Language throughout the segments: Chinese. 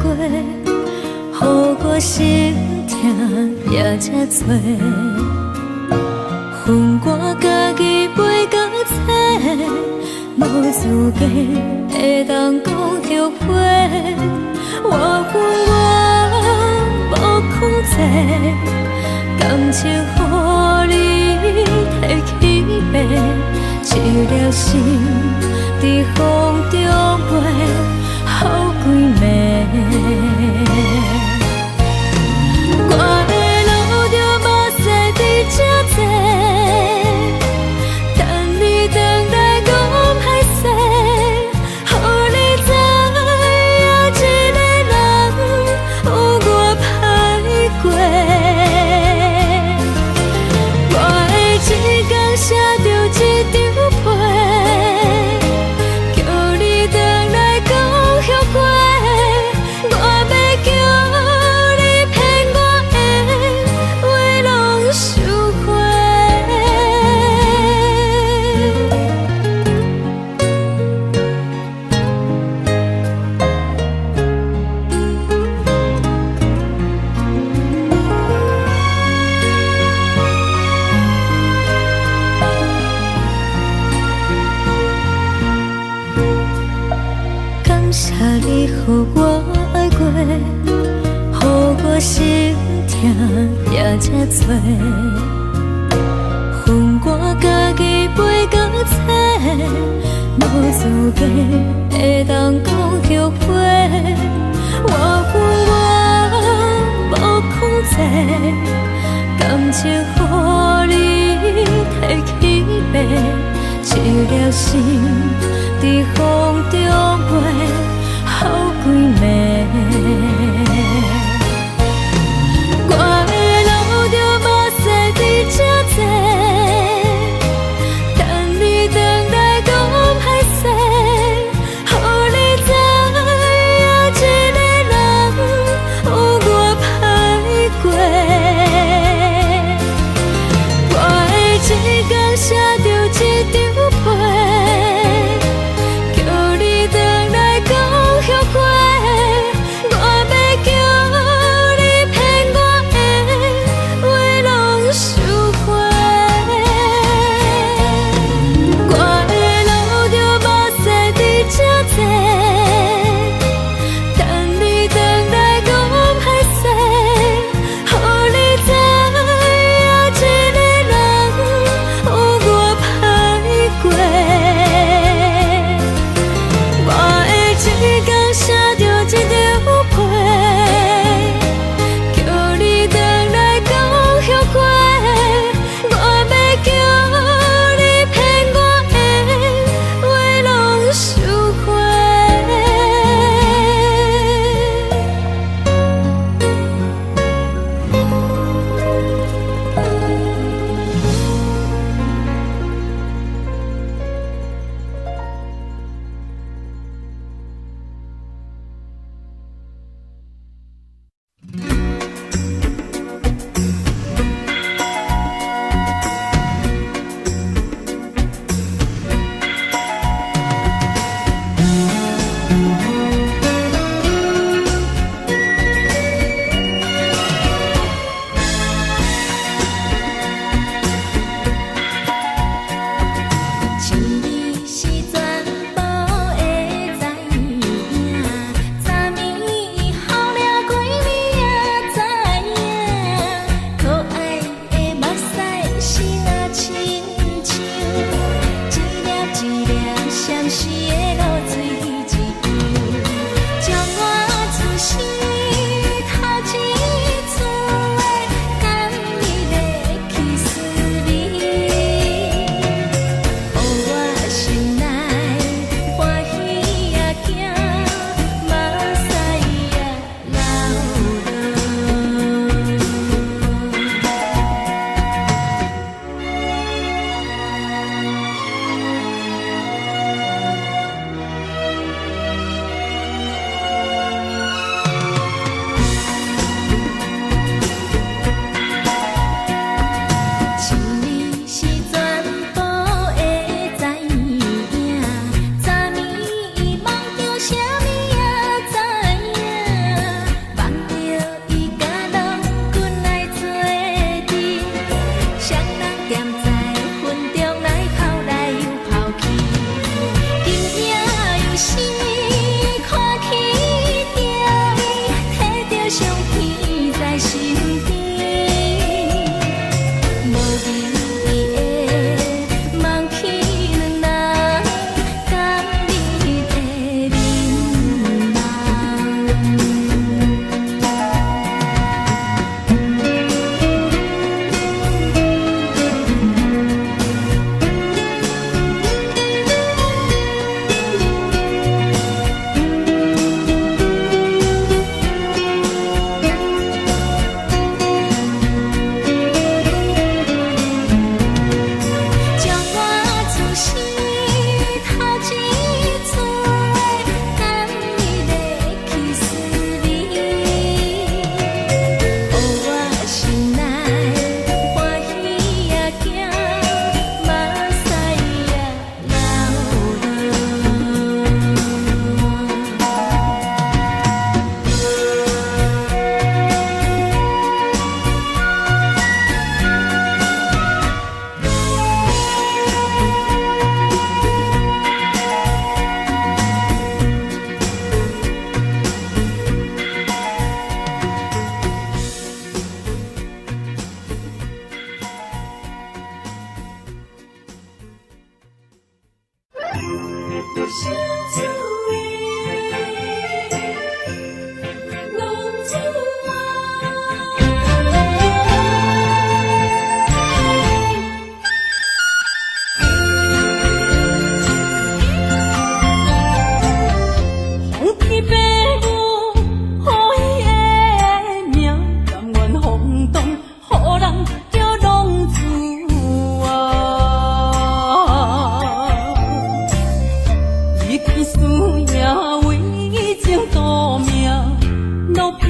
过，予我心痛也才多。恨我家己袂到切，无资格会当讲后悔。我恨我无控制，感情予你摕去卖，一粒心在风中飞，好几暝。我的路着目屎伫这多。你予我爱过，予我心痛也才多。恨我家己袂到切，无资格会当讲后悔。我恨我无控制，感情予你摕去卖，一粒心在风中飞。好几暝，我的路着目屎伫这多，等你回来讲歹势，予你知影一个人有我歹过。我的一天写着一张被，叫你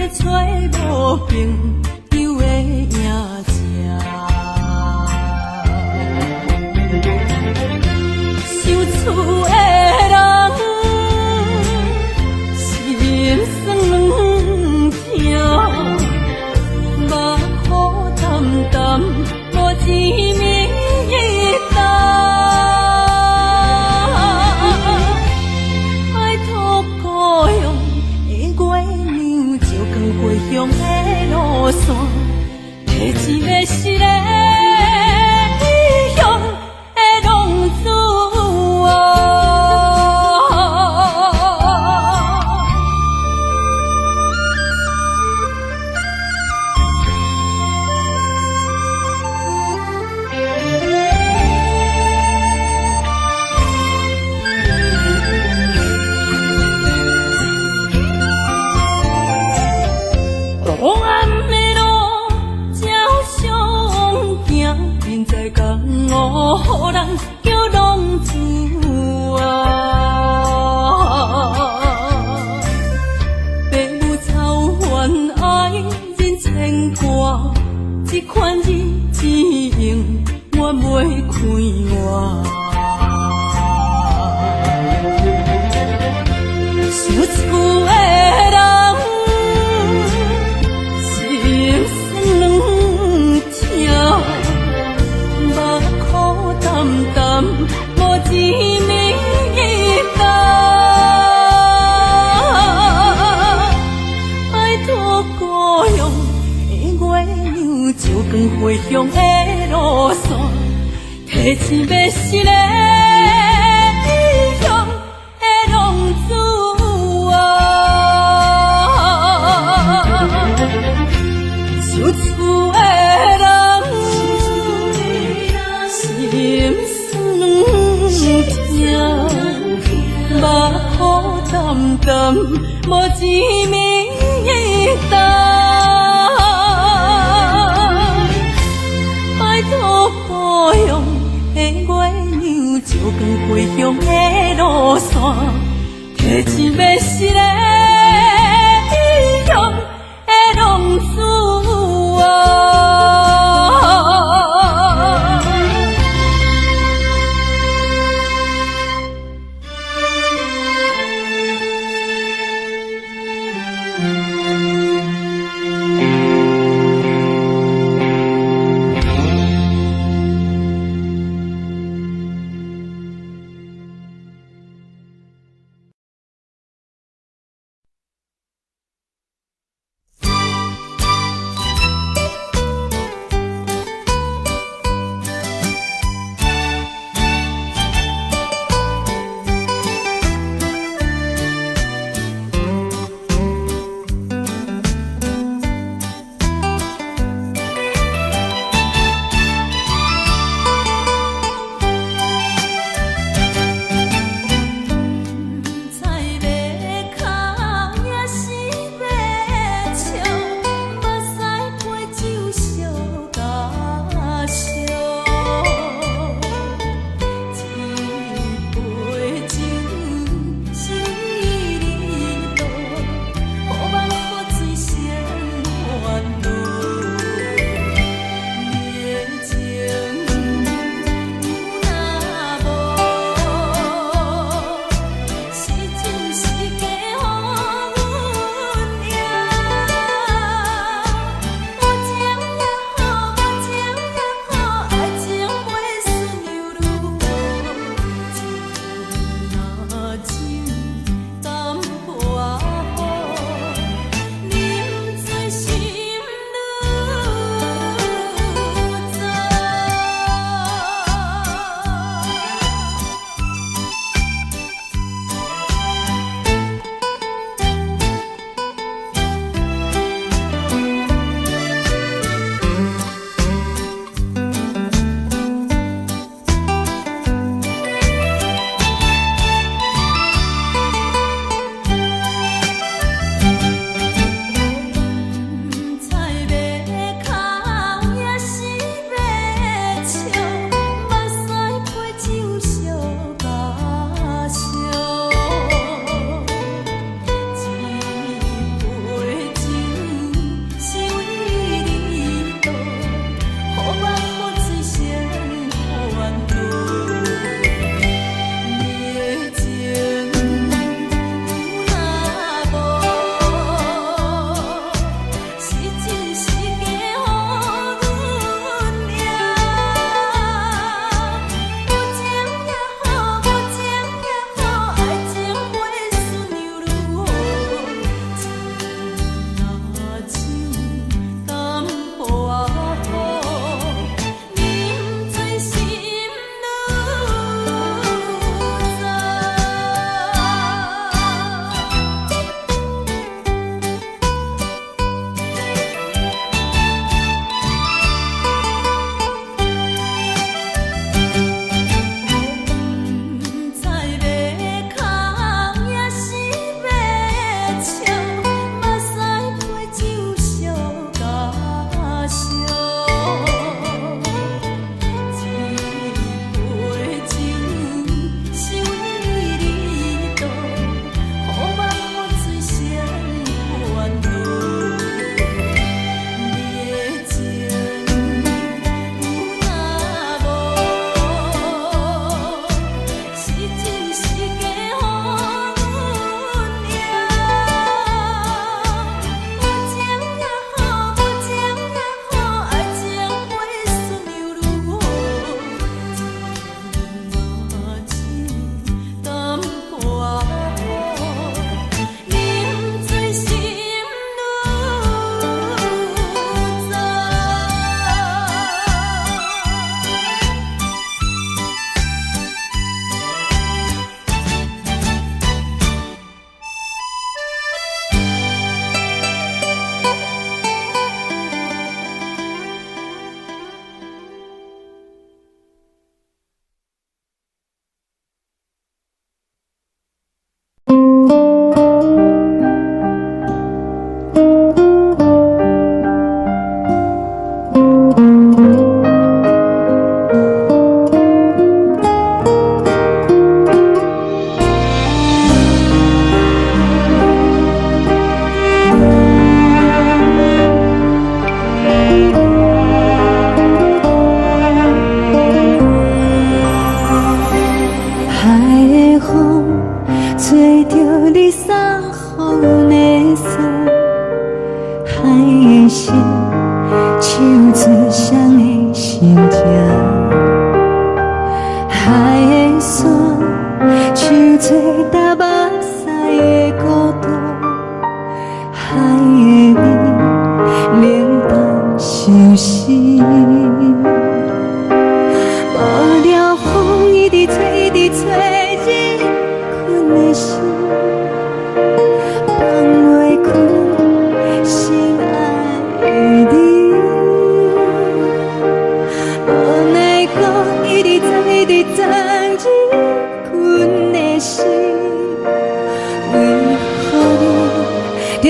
找无朋友的影子，受厝的人心酸软痛，目苦淡淡无滋味淡，爱托故乡的月亮照光回乡的路线，摕一个失个异乡的浪子啊。黑暗的路，照常行，明知江湖人叫浪子啊。父母操怨爱人牵挂，这款日子用我袂开换。受厝的人。心酸软痛，目苦淡淡，无滋味淡。爱托故乡的月亮照光回乡的路线，提醒要失个异乡的浪子啊。受厝的人，心酸软痛，目苦淡淡，无滋味淡。爱托故乡的月亮照光回乡的路线，提醒要失个异乡的浪子啊。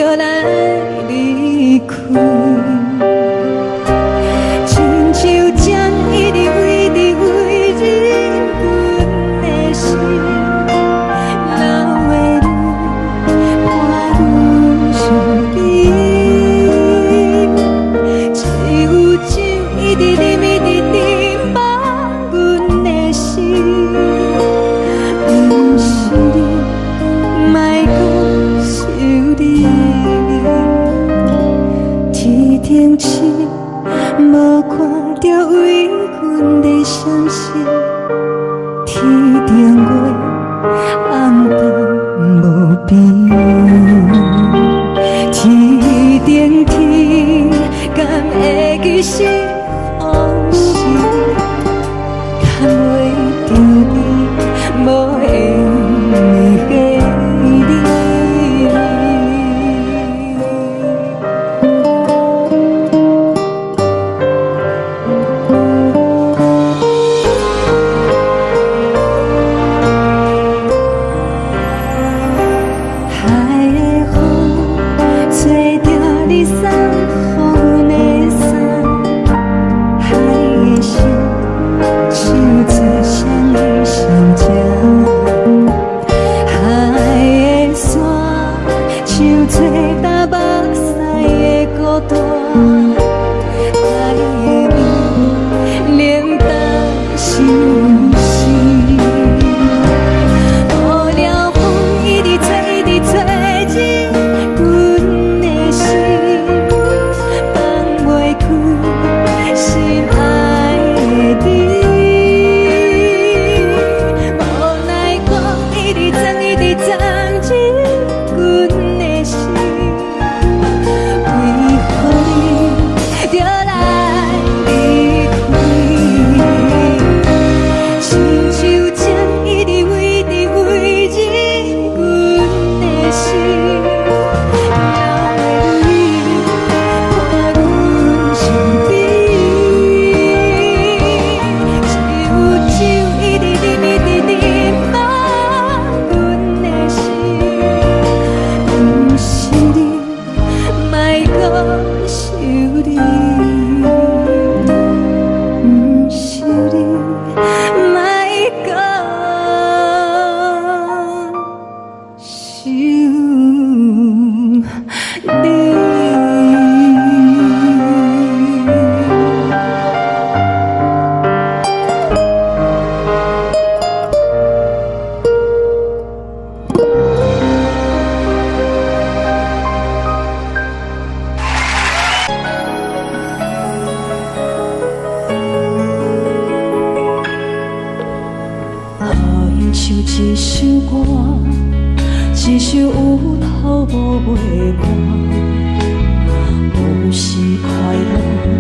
就来离开。亲像将一直为你为你阮的心，流的泪伴阮伤悲，只有酒一直啉一直啉饱阮的心。不是你，莫讲想你，天顶星无看到为阮的闪烁，天顶月暗淡无边，天顶天敢会记是往事，敢袂着你无缘给你。一首有头无尾歌，有时快乐，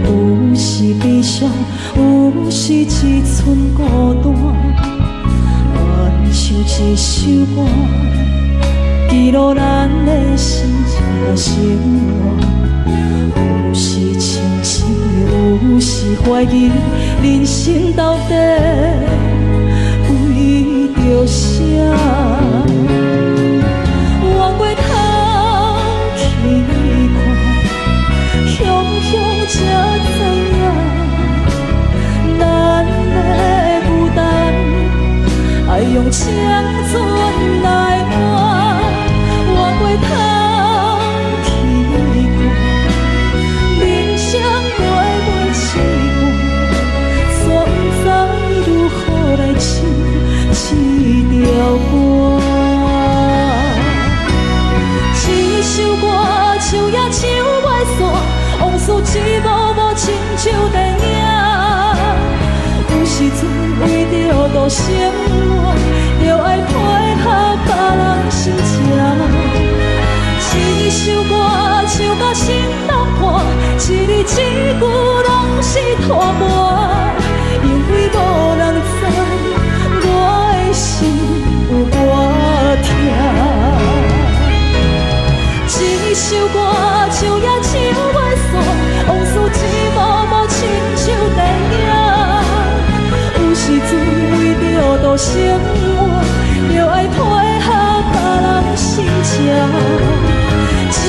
有时悲伤，有时一寸孤单。原唱一首歌，记录咱的心情生活。有时清醒，有时怀疑，人生到底为着啥？往过头去看，雄雄才知影，咱的负担爱用青春来换。往过头去看，人生过过一半，煞不知如何来唱这条歌。一首歌唱也唱袂煞，往事一幕幕亲像电影。有时阵为着度生活，着爱配合别人心情。一首歌唱到心难看，一字一句拢是拖磨，因为无人知我的心有多痛。一首歌唱也唱袂煞，往事一幕幕亲像电影。有时阵为着度生活，着爱配合别人心情。一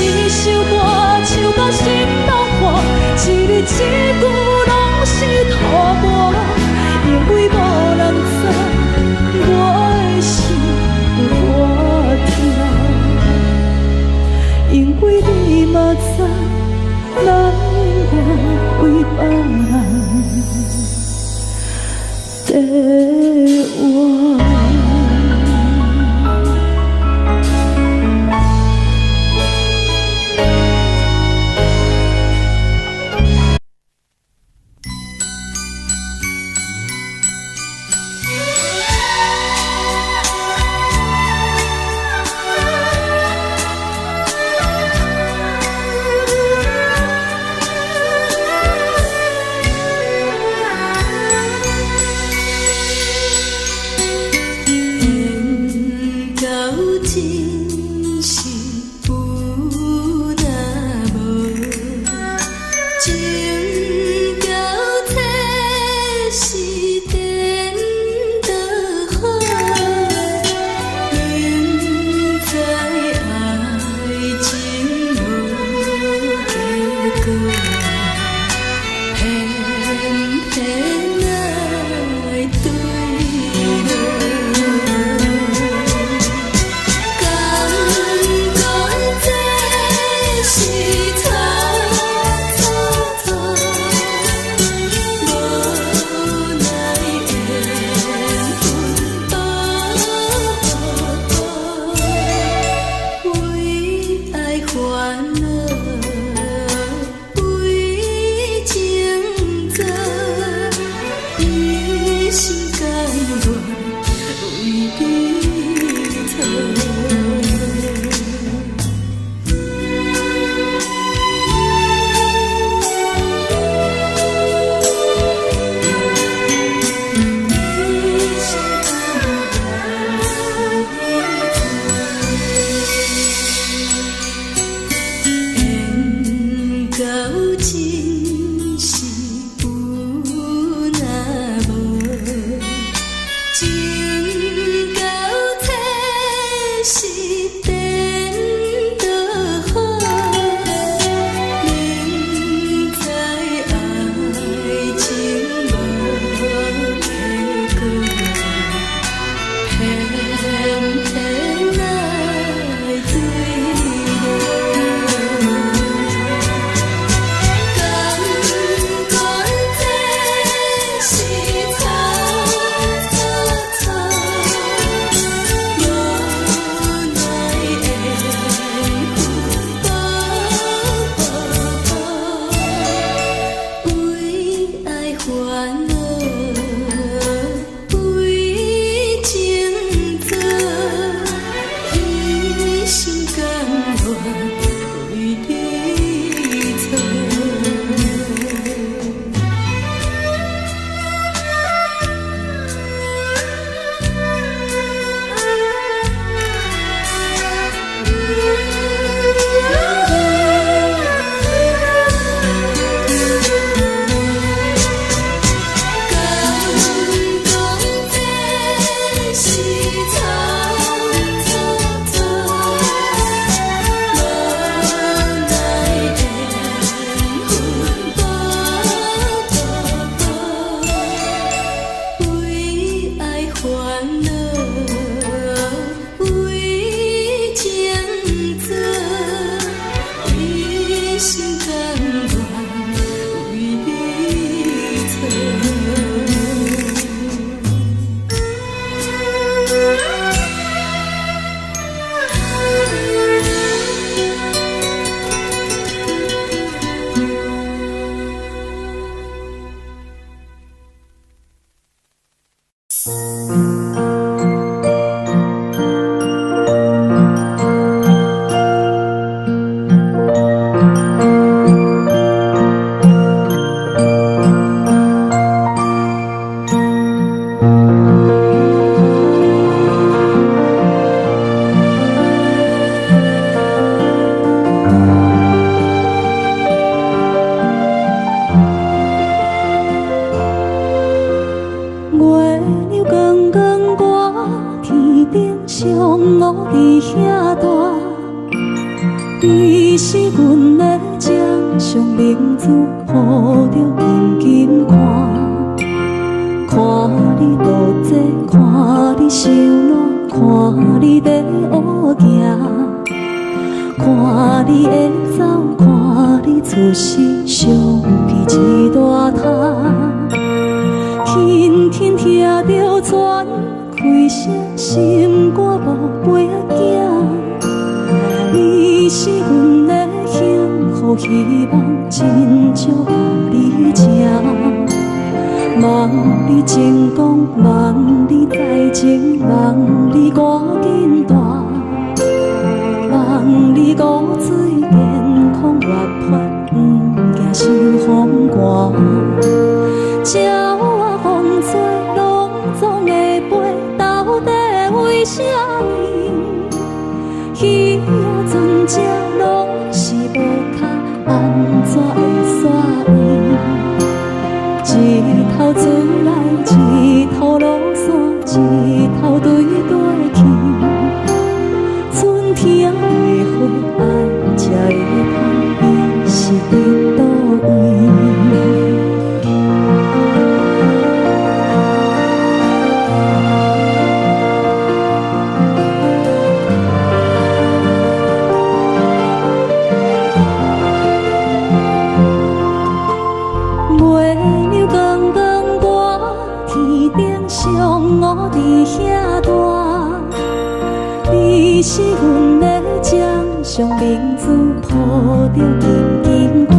着紧紧看，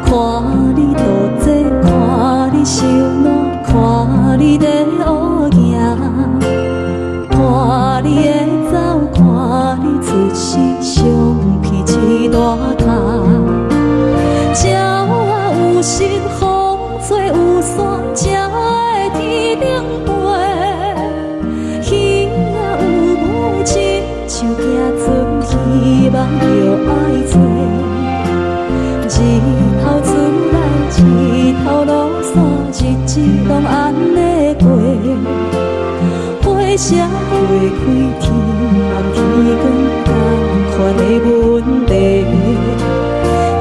看你多济，看你受难，看你在乌行，看你会走，看你出世，上去饲大塔。鸟仔有时风做有伞，才会天顶飞。鱼仔有母亲，像行船，希望着爱做。日头出来，日头落山，日子拢安尼过。花社会开天暗天光，同款的问题。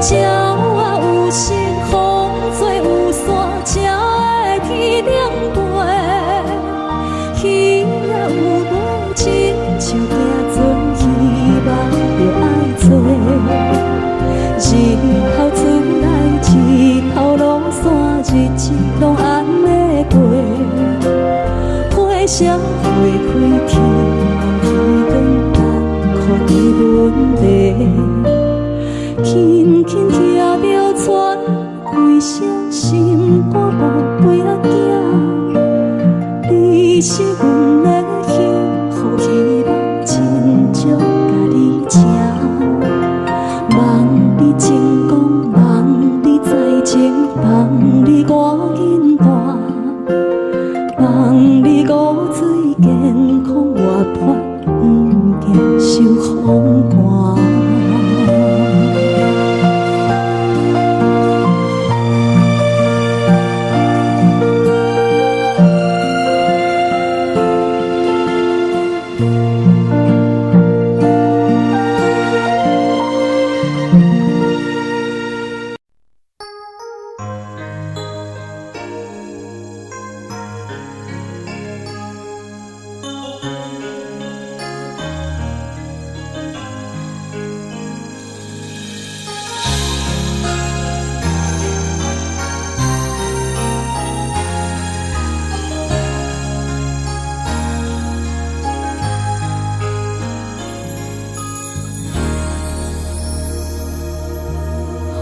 鸟仔有时风做有伞，才会天顶飞。鱼仔有母亲，像行船，希望着爱做。日头出来，日头落山，日子拢安尼过。花社会开天暗天光，同款的问题。轻轻听着喘，规声心肝宝贝仔囝，你是阮的幸福希望，真足甲你请。望你成功，望你在前，望你赶紧大，望你骨髓健康活泼，不惊受风寒。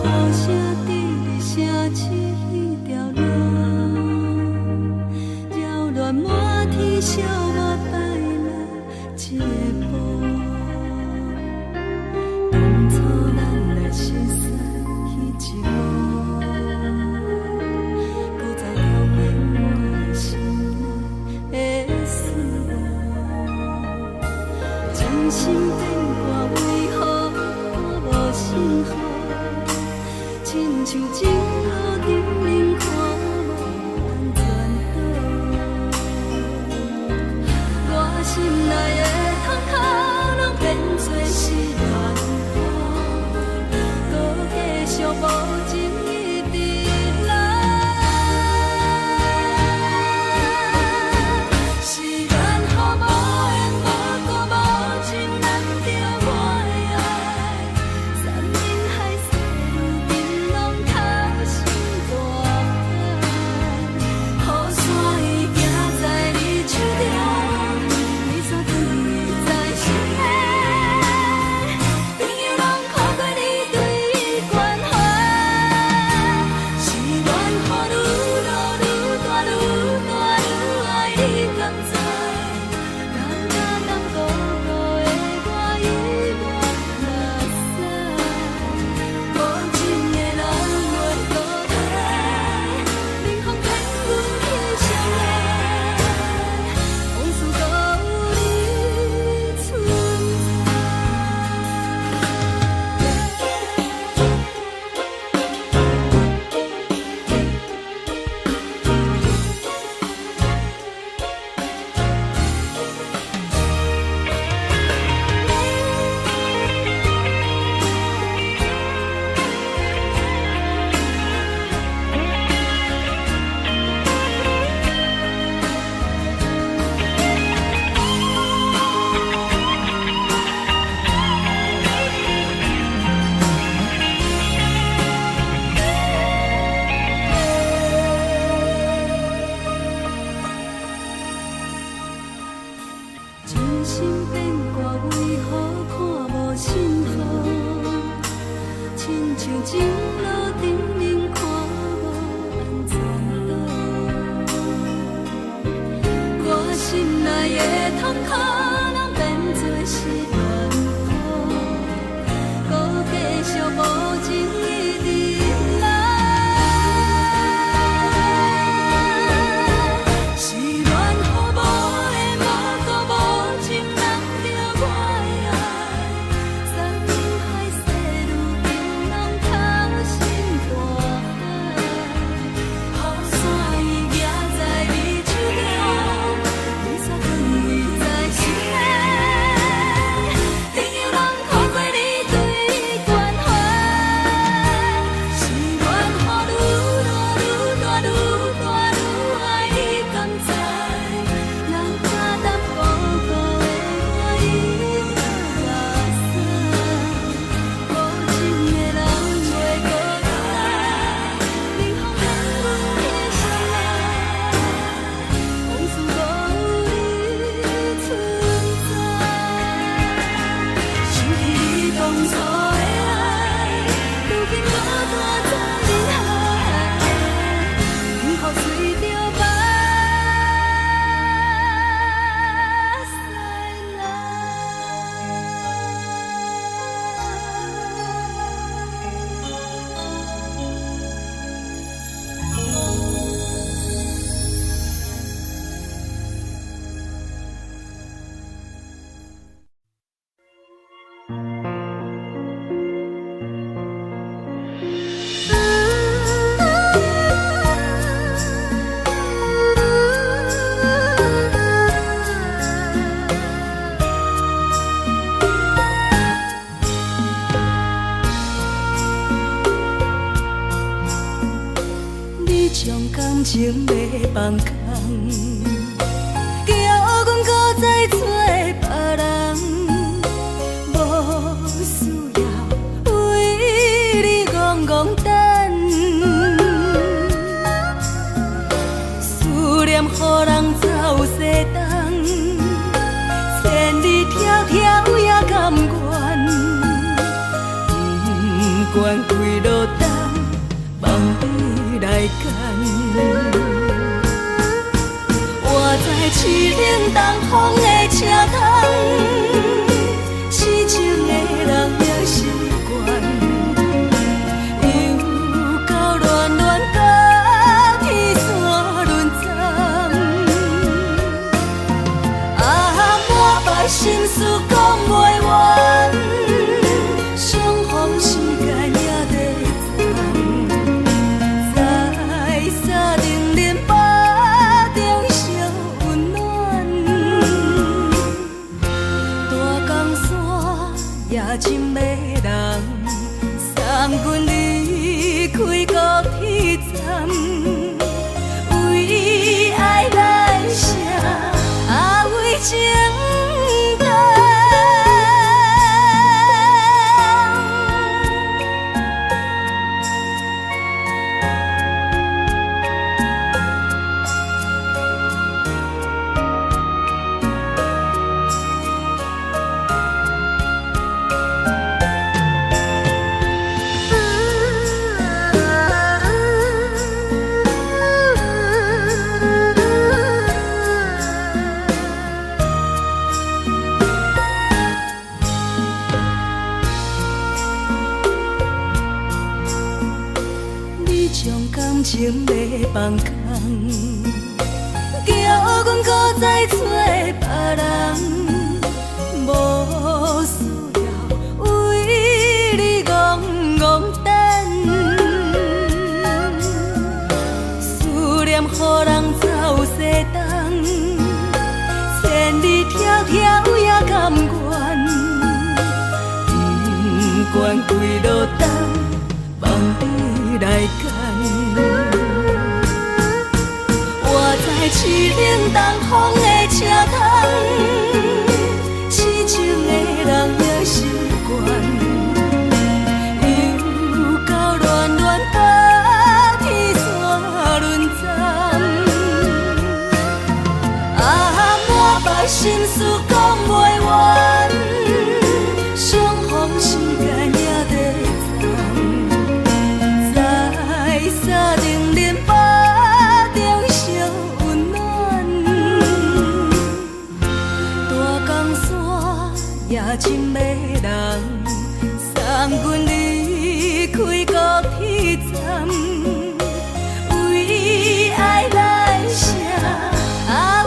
雨声滴咧升起迄条路，扰乱满天小我摆来一个步。当初咱来熟悉迄一幕，搁再重现我心内的思慕。真心变卦为何我无信号？亲像情路紧忍看无安全岛，我心内的窗口拢变作是乱花，搁继续无情一直来。是咱互无缘无故无情难着我的爱，山盟海誓如今拢透心大像情路灯冷看无安怎路，我心内的痛苦拢变作是痛苦，搁继续无情一直来。是恋予无的无辜无情人着我的爱，山盟海誓如今拢透心大海，雨伞伊举在你手中，雨伞放伊在心内，朋友人看过你对关怀，是恋予愈大愈大愈大愈爱你甘知，人假淡薄薄的我已无拉屎，无情的人袂搁来，冷风冷阮的心内，往事无有你存在。想起你当初的爱，如今孤单在人海，幸福随着目屎来。你将感情要放空，叫阮搁再找别人，无需要为你戆戆等。思念予人走西东，千里迢迢也甘愿，不管几落冬，望你来干。我在凄冷东风的车窗，痴情的人也习惯，又到恋恋到天山沦陷。啊，满腹心事讲袂完，相逢时间也在站，在沙丁莲花中烧温暖。大江山夜深迷人，送阮离开高铁站，为爱来写，啊为情重。你将感情要放空，叫阮搁再找别人，无需要为你戆戆等。思念予人走西东，千里迢迢也甘愿，不管几落冬，望你来干。我在凄冷东风的车窗，痴情的人也习惯，又到恋恋到天山沦陷。啊，满腹心事讲袂完，相逢时间也在站。深的人，送阮离开高铁站，为爱来舍，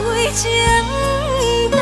为情担。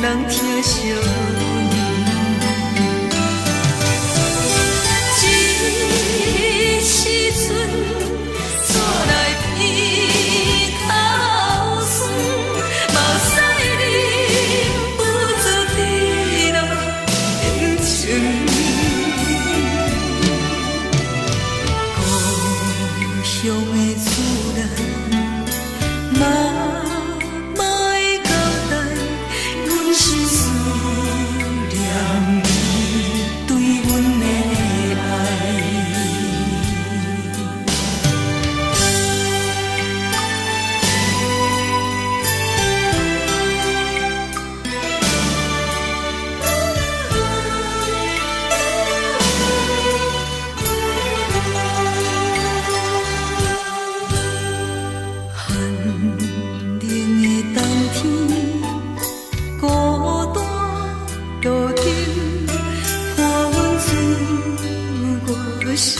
人疼惜你。这时阵怎来鼻口酸，嘛使忍不住滴落眼睛。故乡的厝内，妈妈的交代，阮是思念你对阮的爱。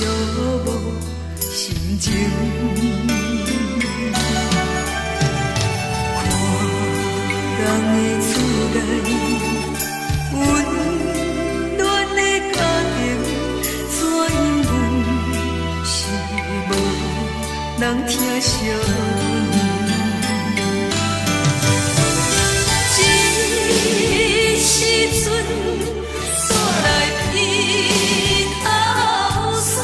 寂寞心情，看人的厝内温暖的家庭，怎因阮是无人疼惜你？这时阵怎来鼻口酸？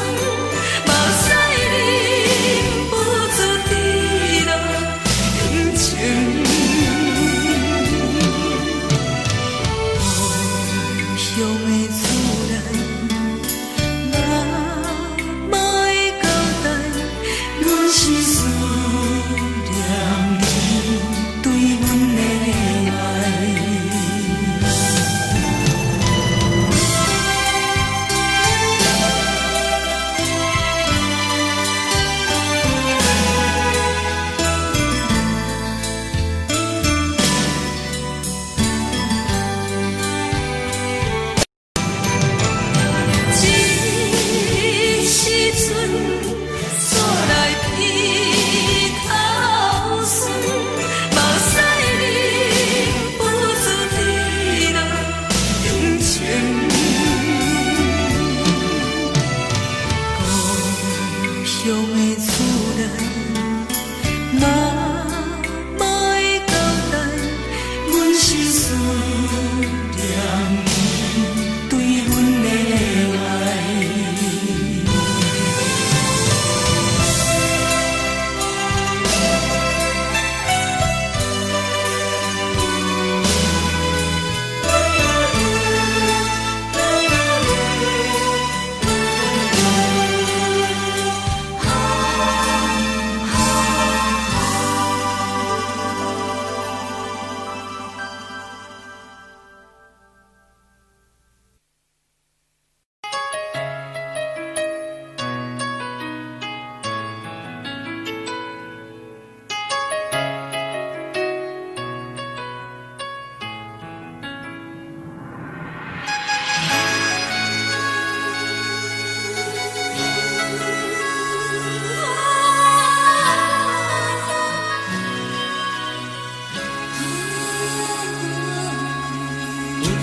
嘛使忍不住滴落眼睛。故乡的厝内，妈妈的交代，阮是思念你对阮的爱。乡的厝内，妈妈的交代，阮是思念你对阮的爱。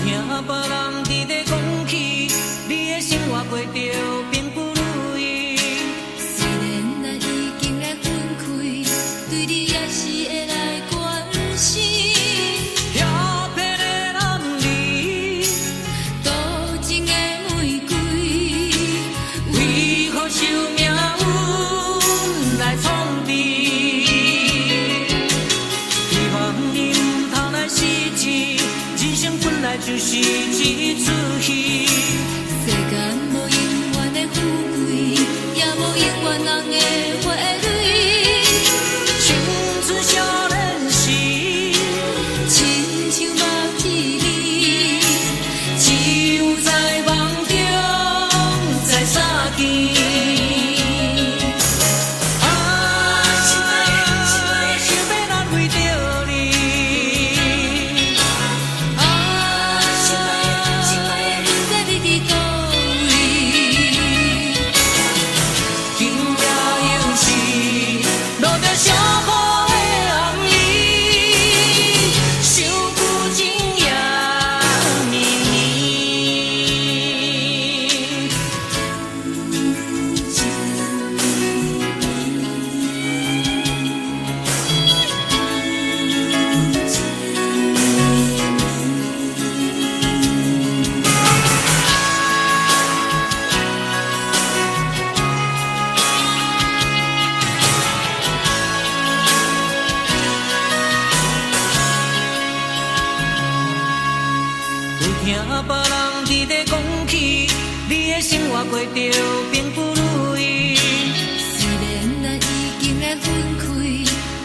听别人伫咧讲起，你的生活过着并不如意。虽然咱已经来分开，对你也是会来关心。漂泊的男儿，多情的玫瑰，为何受命运来创治？希望你唔通来失志，人生本来就是一出戏。世间无永远的富贵，也无永远人的花蕊。青春少年时，亲像目睭里，只有在梦中在相见。心爱的听别人伫咧讲起，你的生活过着并不如意。虽然咱已经来分开，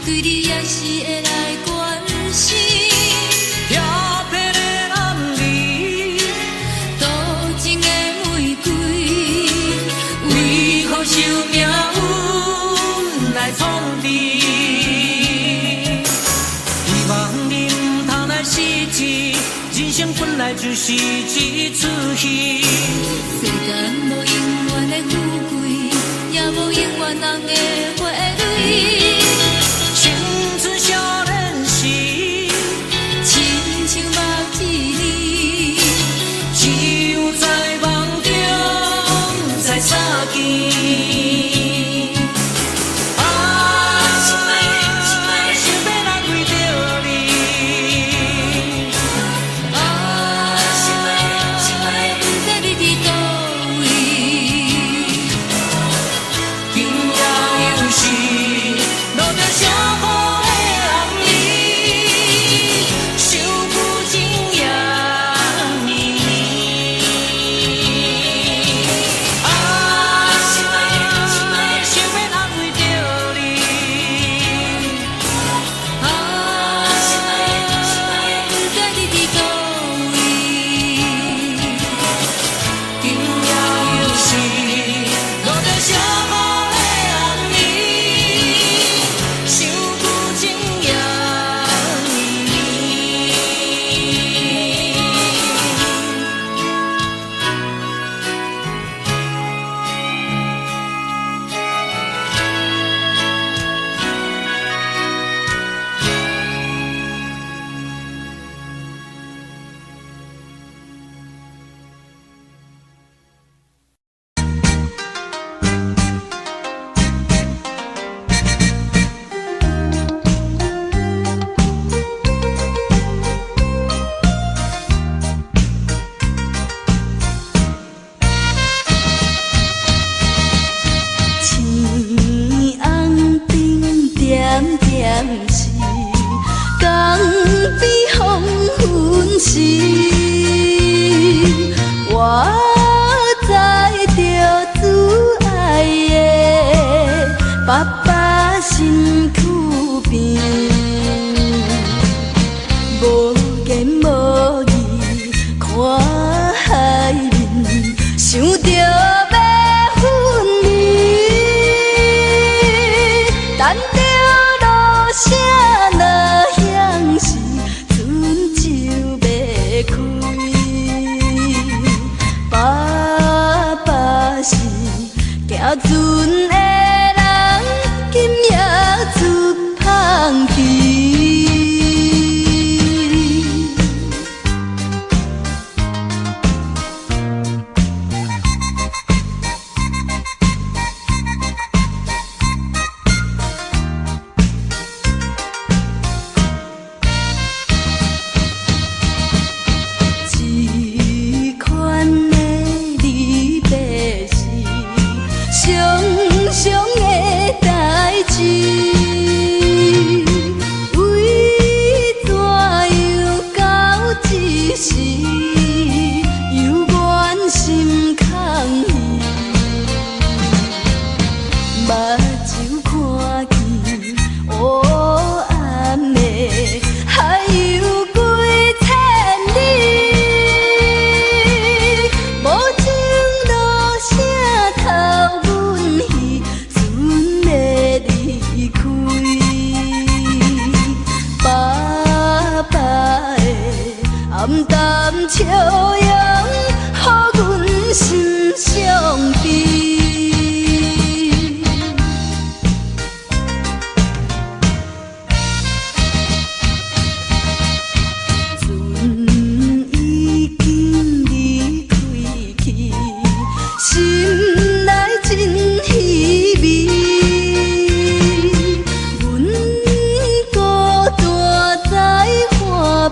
对你也是会来关心。调皮的男儿，多情的玫瑰，为何受命运来创治？希望你唔通来失志，人生本来就是一出戏。世间无永远的富贵，也无永远人的花蕊。青春少年时，亲像目一字，只有在梦中才相见。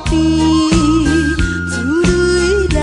边，自泪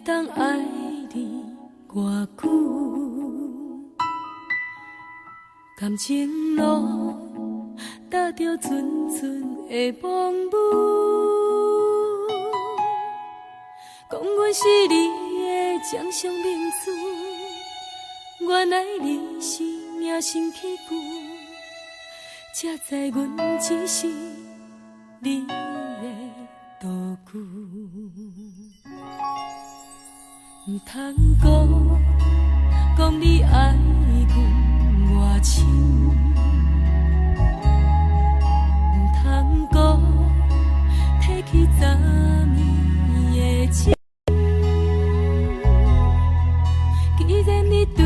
当爱你偌久，感情路踏着纯纯的梦雾，讲阮是你的掌上明珠，原来你是命生起句，才知阮只是你的道具。唔通讲你爱阮偌深，唔通讲提起昨暝的情。既然你对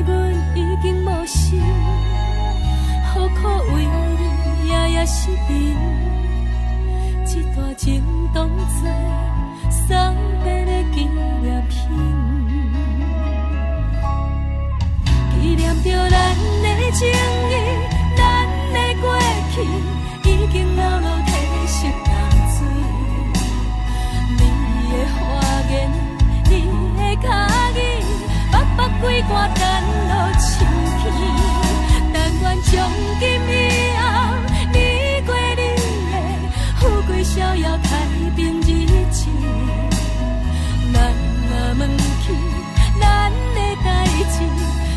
阮已经无心，何苦为你夜夜失眠？这段情当作送别的纪念品，纪念着咱的情谊，咱的过去已经流露褪色淡水。你的花言，你的脚语，默默几挂等落秋天。但愿从今以后，你过你的富贵逍遥太平日子。咱若问起咱的代志，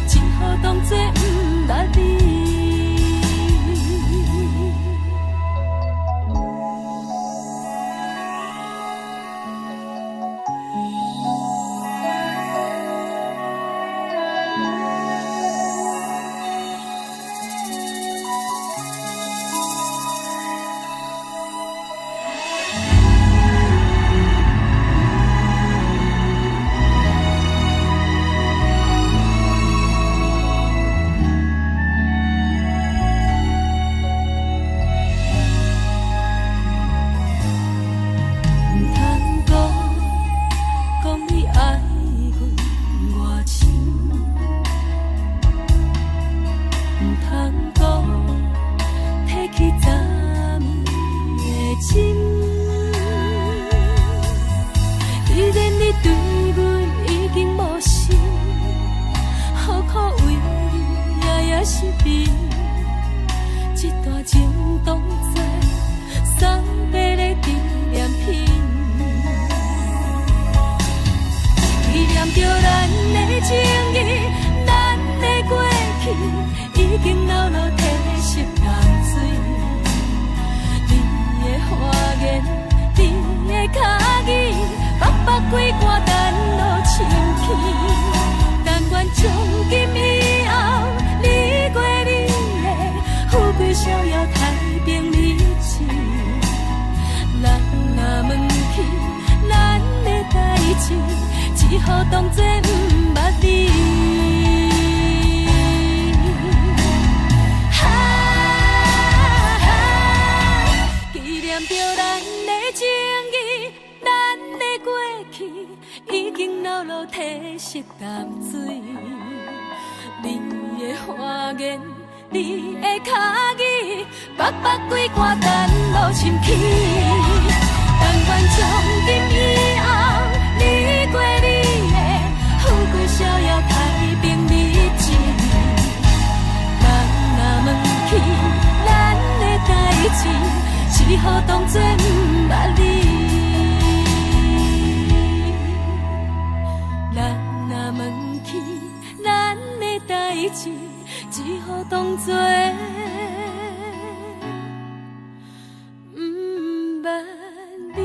只好当作不捌你。味，一段情当作送别的纪念品，纪念着咱的情谊，咱的过去已经老老褪色淡水。你的花言，你的脚语，白白几挂等落深去。但愿从今以后，你过你的富贵逍遥，太平日子。咱若问起咱的代志，只好当作不捌你。纪念着咱的情谊，咱的过去已经老老褪色淡水。你的花言，你的脚语，白白几挂等落深去。但愿从今以后，你过你的富贵逍遥，太平日子。咱若问起咱的代志，只好当作不捌你。咱若问起咱的代志，只好当作不捌你。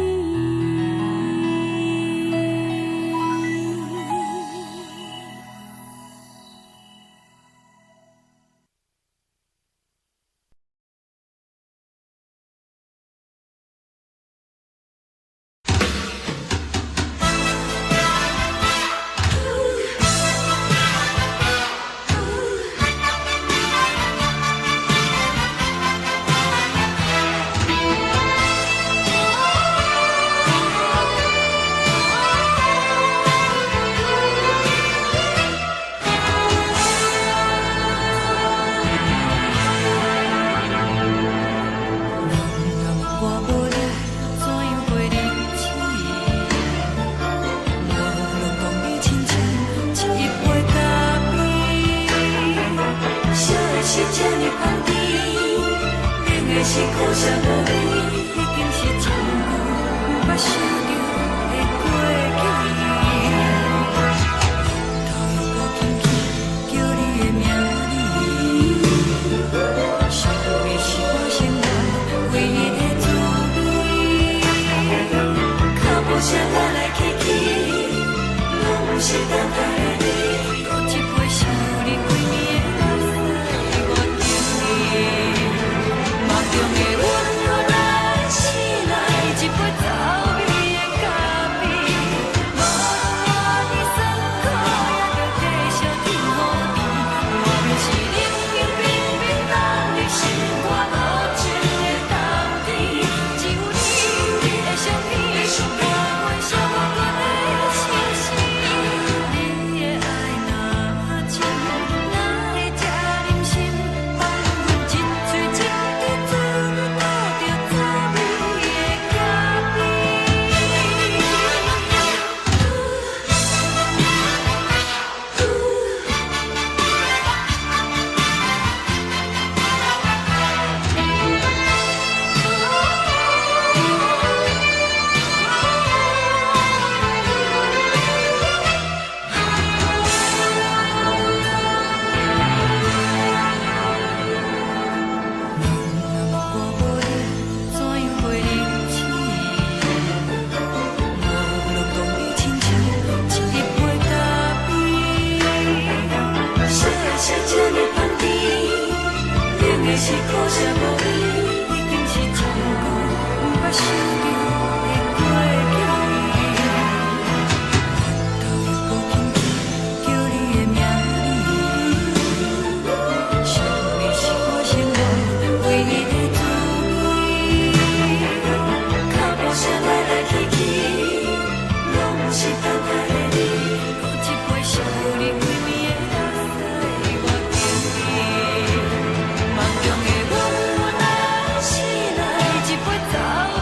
梦中的阮，若是来一杯走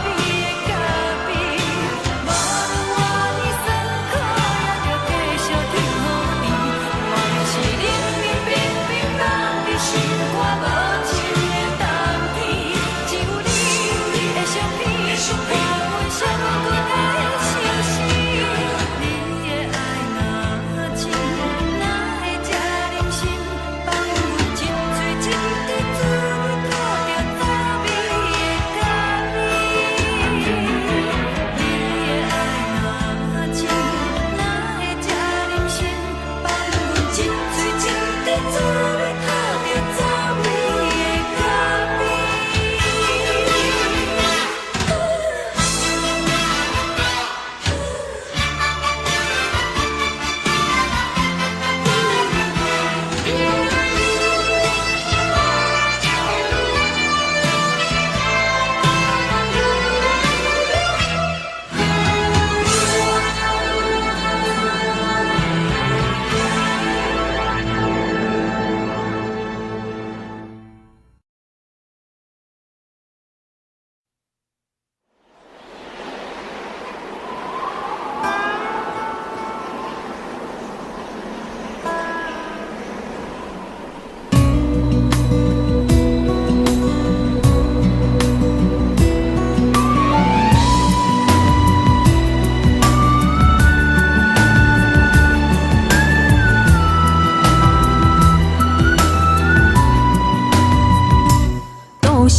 味的咖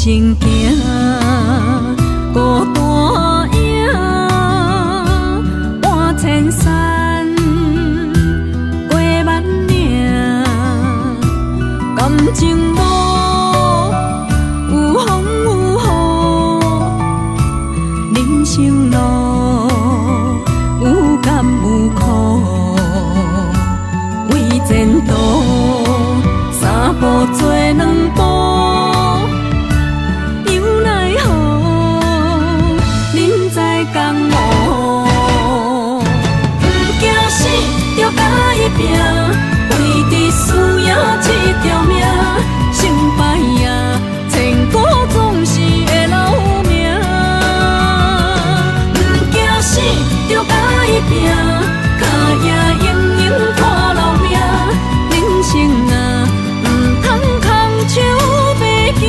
行行，孤单影，半千山，过万岭，感情路有风有雨，人生路有甘有苦，为前途三步做两步。拼，为伫输赢这条命，成败赢，千古总是会留名。不惊死，着甲伊拼，脚也用用拖老命。人生啊，唔通空手白行。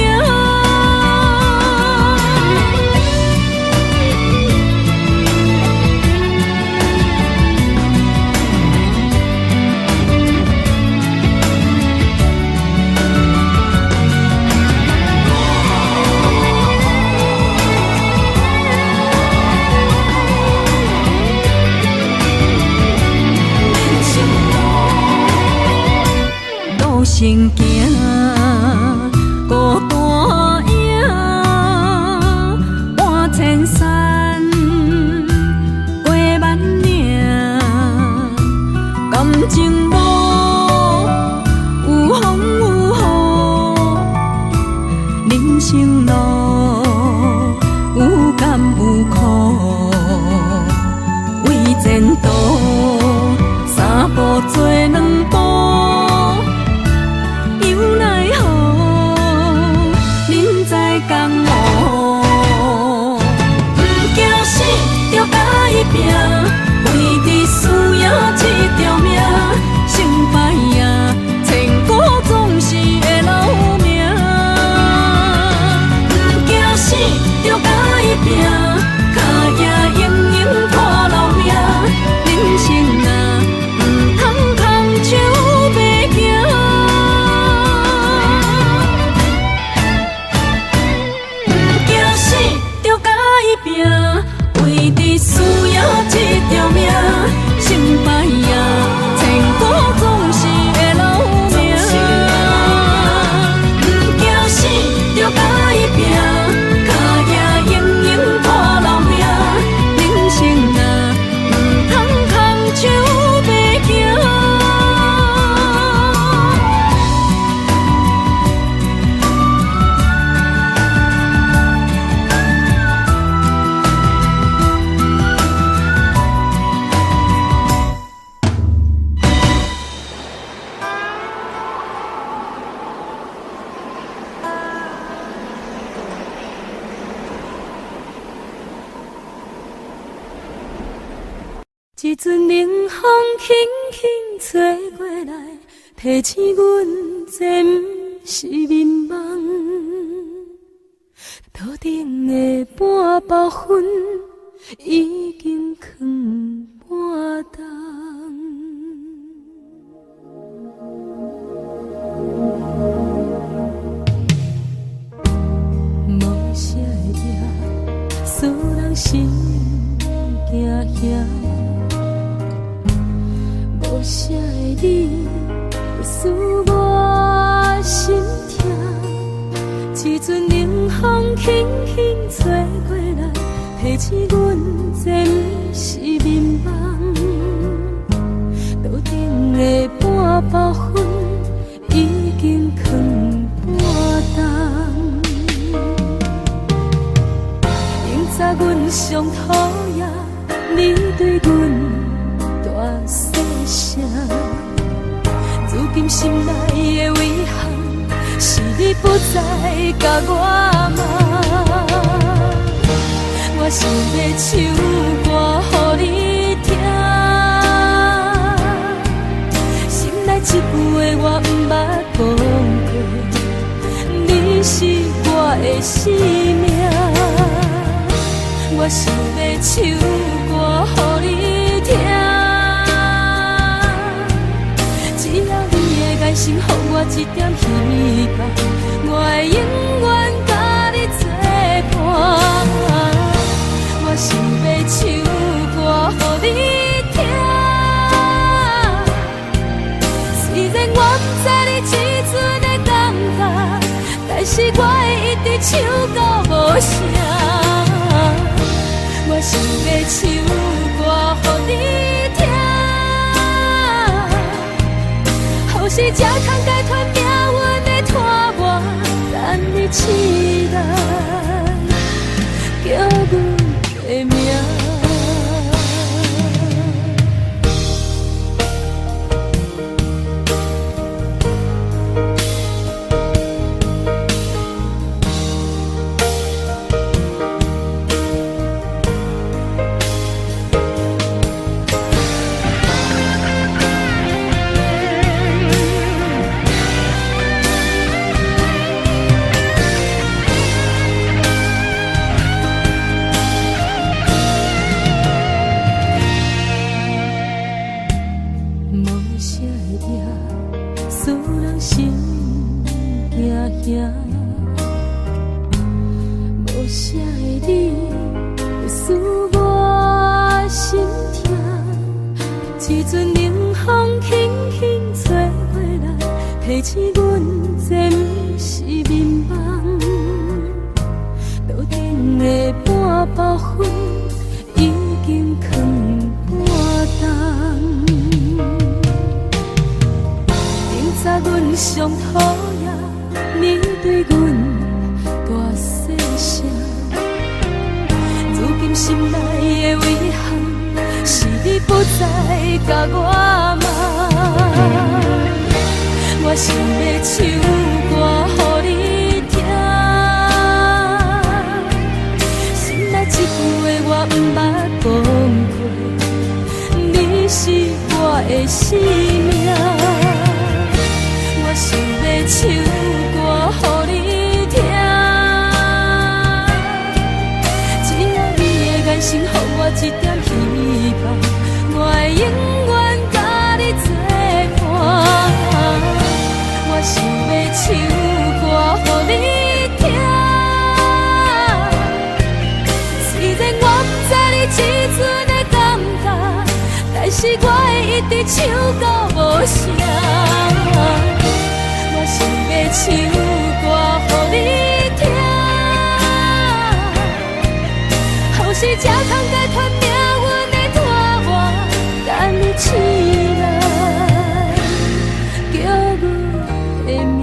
行行，孤单影，半千山，过万岭，感情路有风有雨，人生路有甘有苦，为前途三步做两步。拼，为伫输赢这条命，成败赢，千古总是会留名。不惊死，着甲伊拼，脚也用用拖老命。人生啊，唔通空手白行。不惊死，着甲伊拼，为伫输赢这条命，成败赢，千古总是会留名。不惊死，着甲伊拼，脚也用用拖老命。人生啊，唔通空手白行。一阵冷风轻轻吹过来，提醒阮这不是眠梦。头顶的半包云已经藏半冬。无啥会夜，使人心惊惊。无啥的你，使我心痛。一阵冷风轻轻吹过来，提醒阮这不是眠梦。头顶的半包云已经藏半冬。明早阮上讨厌你对阮大细声，如今心内的遗憾，是你不再甲我骂。我想要唱歌予你听，心内一句话我不捌讲过，你是我的生命。我想要唱歌予你听。心，予我一点希望，我会永远甲你是我会一直唱到无声。我想要唱歌予你听，何时才通解脱命运的拖磨，等你起来叫阮的名。无啥的你会使我心痛，一阵冷风轻轻吹过来，提醒阮这不是眠梦。楼顶的半包烟已经放半冬，明早阮上讨厌面对阮大细声，如今心内的遗憾，是你不再甲我问。我想要唱歌予你听，心内一句话我不捌讲过，你是我的生命。我想要唱歌予你听，只要你的眼神予我一点希望，我会永远甲你作伴。我想要唱歌予你听，虽然我不知你这阵的感觉，但是我会一直唱到无声。我想要唱歌予你听，何时才通解脱命运的拖磨，等你起来叫阮的名。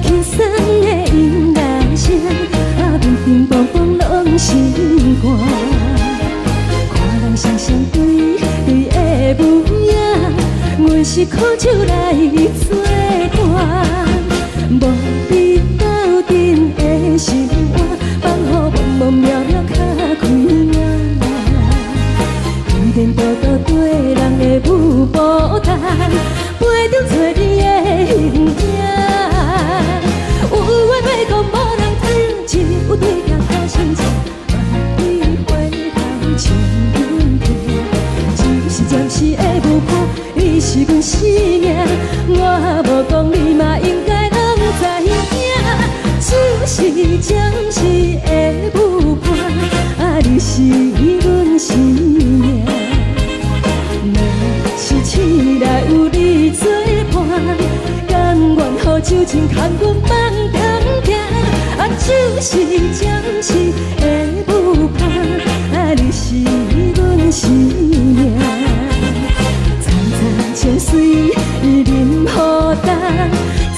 轻松的音乐声，乒乒乓乓拢心肝。看人双双对对的模样，阮是苦手来作伴。无你斗阵的心肝，放予茫茫渺渺较开眼。依然多多对人的舞步弹，陪着做你的形影。有缘会讲无人知，有对镜假心情，万里回头将阮骗。一时暂时的无伴，你是阮生命，我无讲你嘛应该拢知影。就是暂时的无伴，你是阮生命。若是醒来有你作伴，甘愿予酒精牵阮放长行。就是暂时的无伴，你是阮生命。层层情水任何担，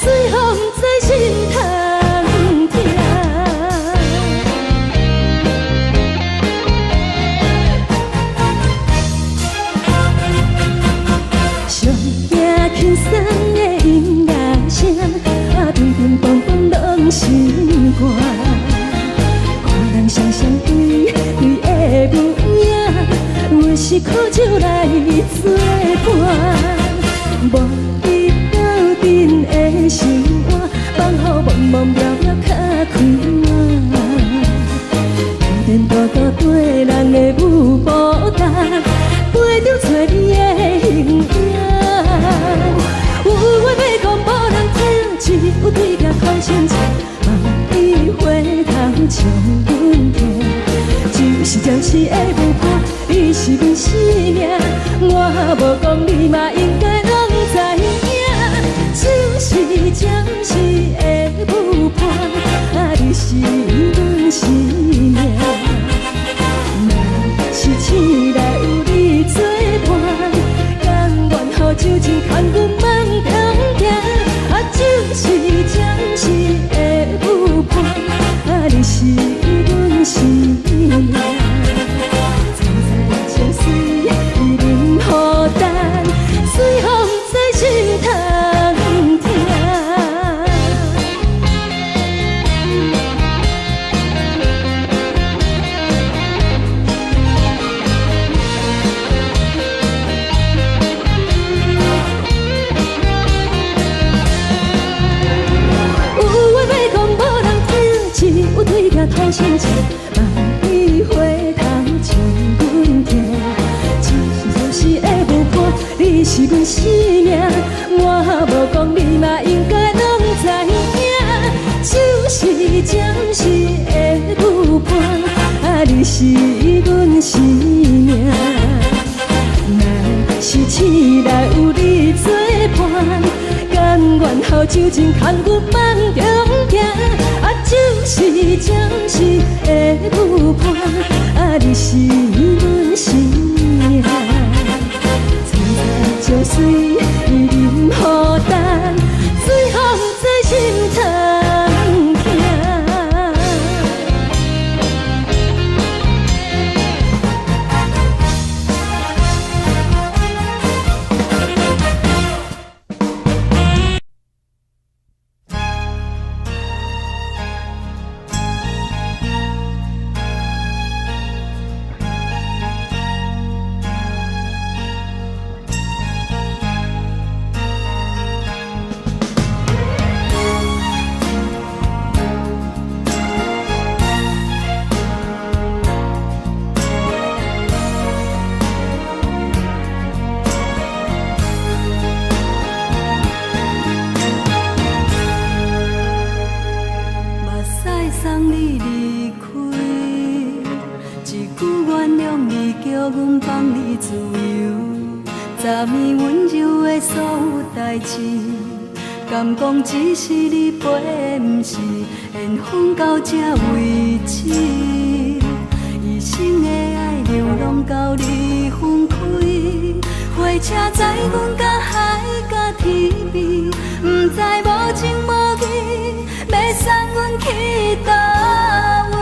随风在心通听。上听轻松的音乐声，是苦酒来作伴。无伊斗阵的心肝，放乎茫茫渺渺较快活。颠颠倒倒对人的舞步单，陪着找你的形影。有话要讲无人听，只有对镜头前笑，梦里花头将阮听。就是暂时的舞伴，你是阮生命，我无讲你嘛应该拢知影。就是暂时的舞伴，你是阮生命。若是醒来有你作伴，甘愿予酒精牵阮慢通行。就是暂时的舞伴，你是阮生命。再再相随，伊任孤单，随风在心通听。有话要讲无人听，只有对镜头前笑，梦里花头将阮听。就是暂时的舞伴，你是阮生命，我无讲你嘛应该拢知影。就是暂时的舞伴，你是阮生命。若是醒来有你作伴，甘愿予酒精牵阮慢中行。就是暂时的舞伴，你是阮生命。再再相随，伊任孤单，随风在心通行。送你离开，一句原谅你，叫阮放你自由。昨暝温柔的所有代志，敢讲只是你陪，不是缘分到这为止。一生的爱流浪到你分开，火车载阮到海角天边，不知无情无义，要送阮去倒位？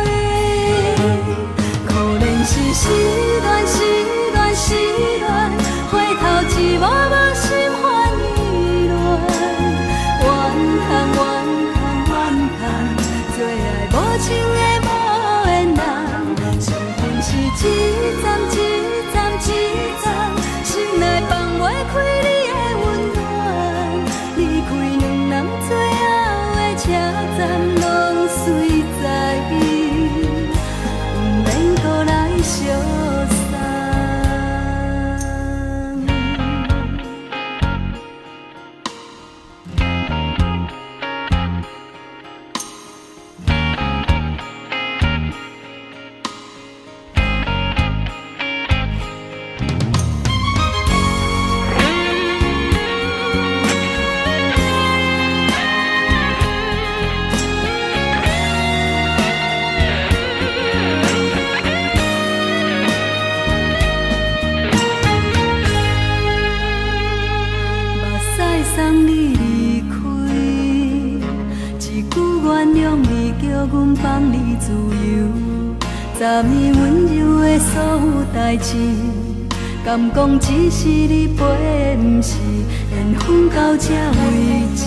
可能是失恋，失恋，失恋，回头一幕幕心烦意乱，怨叹，怨叹，怨叹，最爱无情的无缘人，上恨是一站一站一站，心内放袂开你的温暖，离开两人最后的车站，拢随在，不免搁来相送。送你离开，一句原谅你，叫阮放你自由。昨暝温柔的所有代志，敢讲只是你陪，不是缘分到这为止。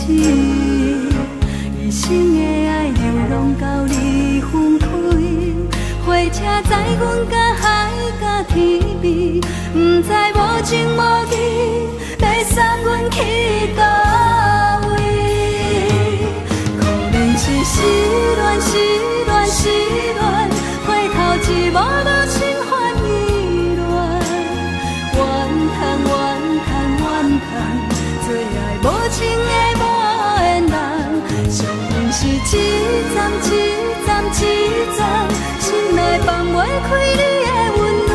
一生的爱流浪到你分开，火车载阮到海角天边。不知无情无义，要送阮去倒位？可怜是失恋，失恋，失恋，回头一幕幕心烦意乱，怨叹，怨叹，怨叹，最爱无情的无缘人，上恨是一站一站一站，心内放袂开你的温暖，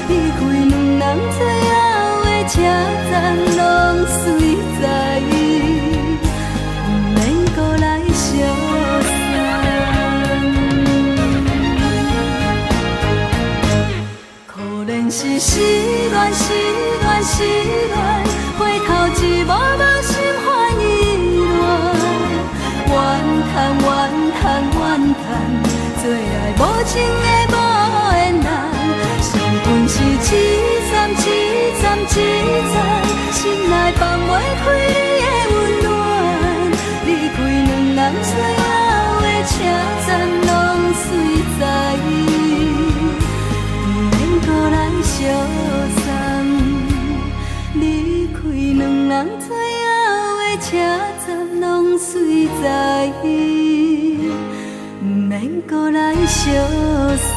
离开两人最后的车站，拢随在，不免搁来相送。可怜是失恋，失恋，失恋，回头一幕幕心烦意乱，怨叹，怨叹，怨叹，最爱无情的无缘人，上恨是一站一站一站，心内放袂开你的温暖，离开两人最后的车站，拢随在，不免搁来相送，离开两人最后的车站，拢随在，不免搁来相送。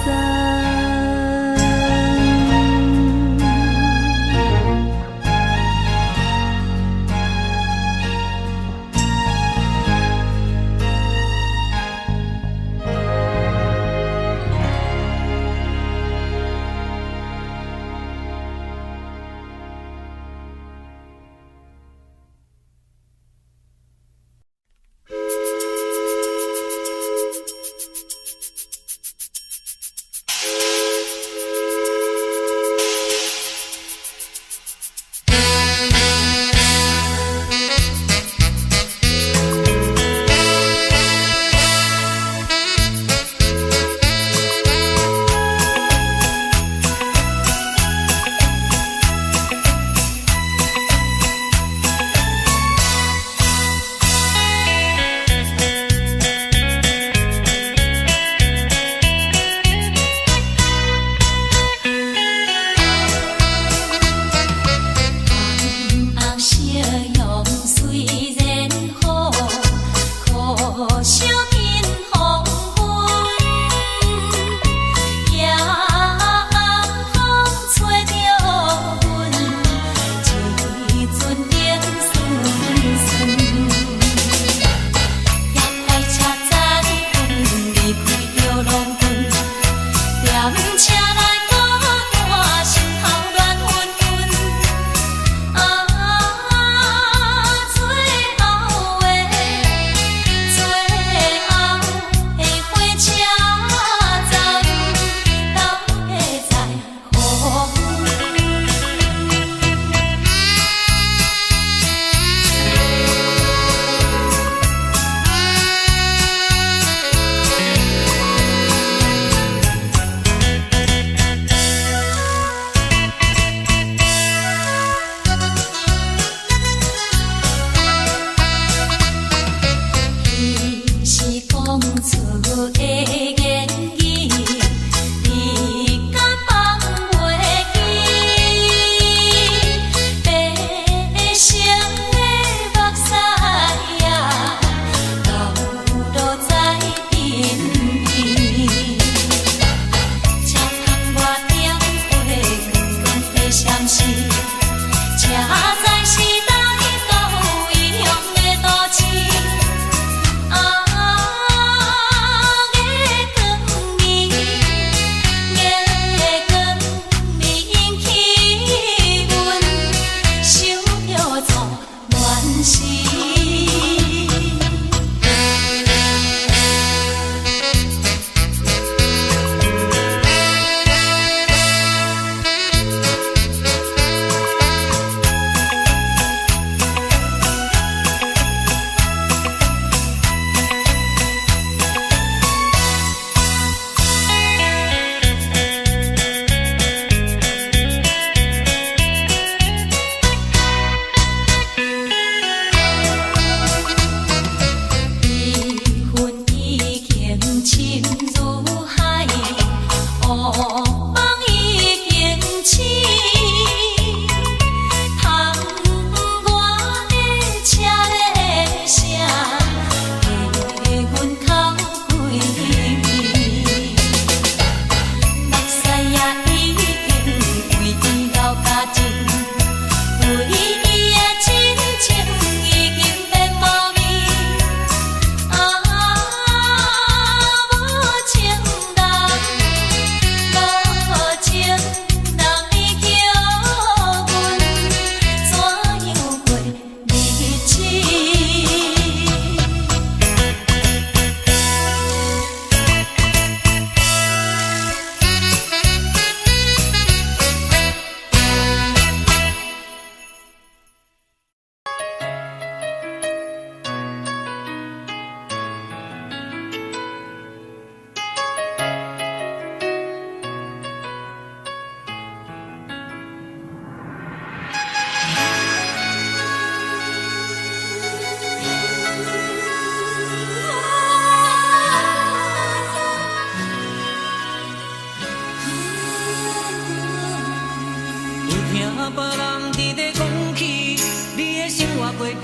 活过着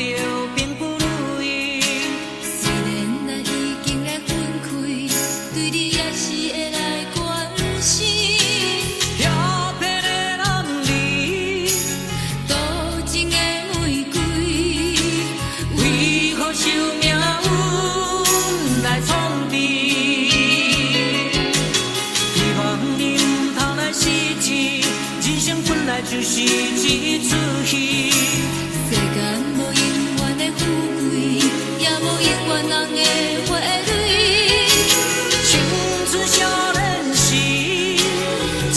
并不如意。虽然咱已经来分开，对你也是会来关心。漂泊的男儿，多情的玫瑰，为何受命运来创治？希望你唔通来失志，人生本来就是一出戏。世间无永远的富贵，也无永远人的花蕊。青春少年时，亲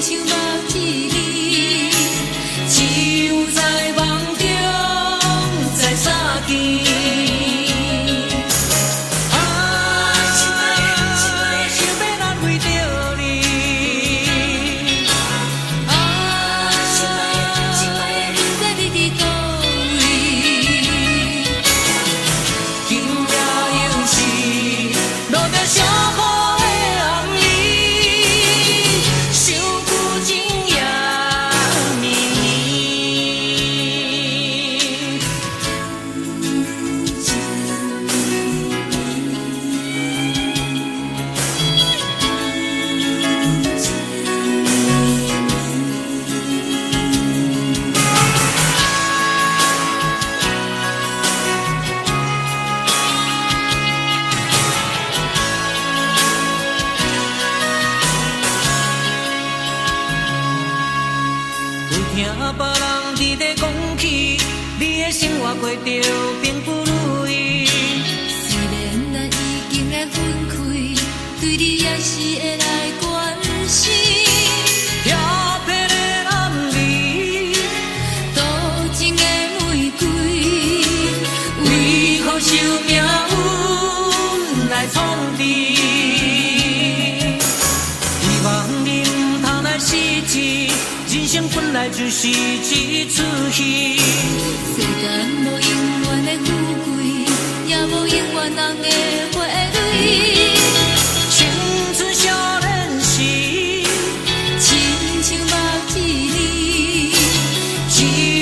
像目一字，只有在梦中才相见。听别人伫咧讲起，你的生活过着并不如意。虽然咱已经来分开，对你也是会来关心。漂泊的男儿，多情的玫瑰，为何受命运来创治？希望你唔通来失志。人生本来就是一出戏，世间无永远的富贵，也无永远人的花蕊。青春少年时，亲像目一字，只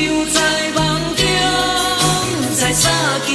有在梦中才相见。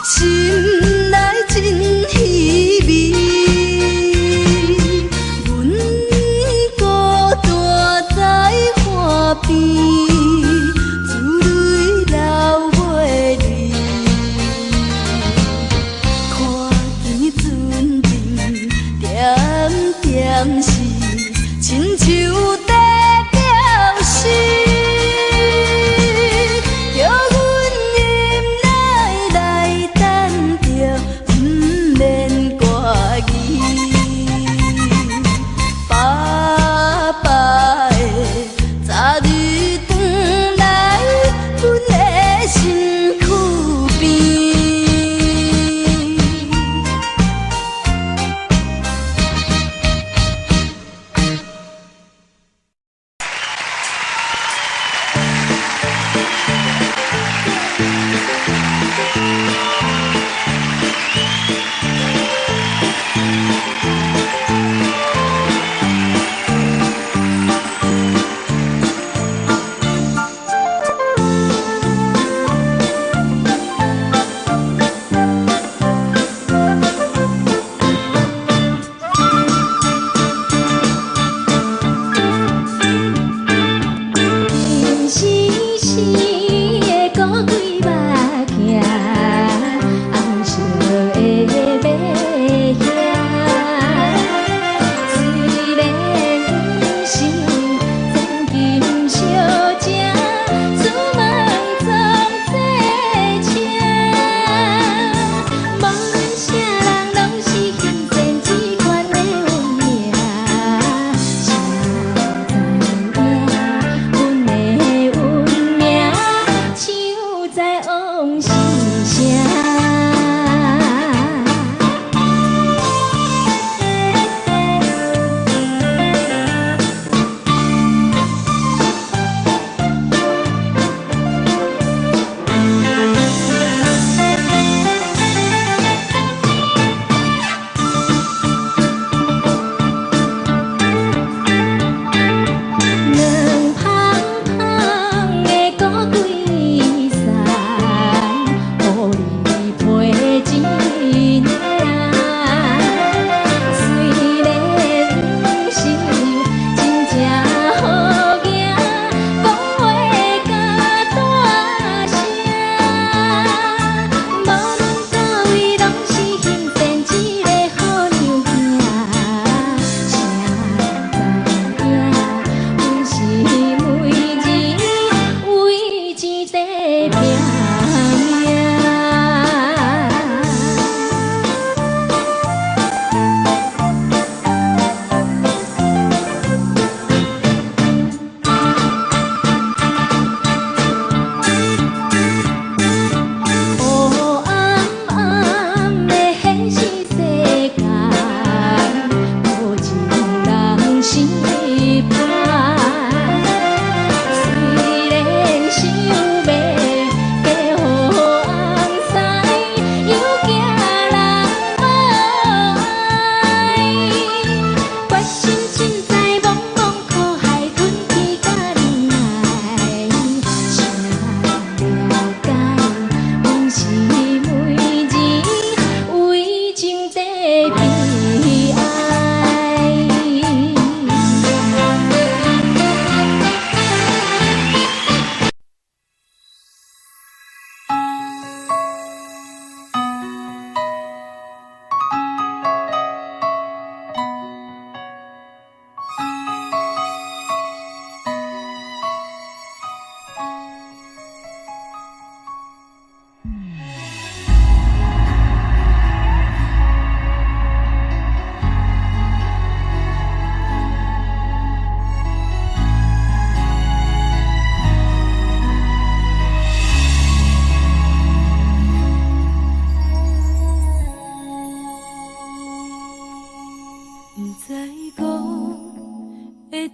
心内真稀微。阮孤单在花边，珠泪流袂离。看见船阵点点是亲像在表示。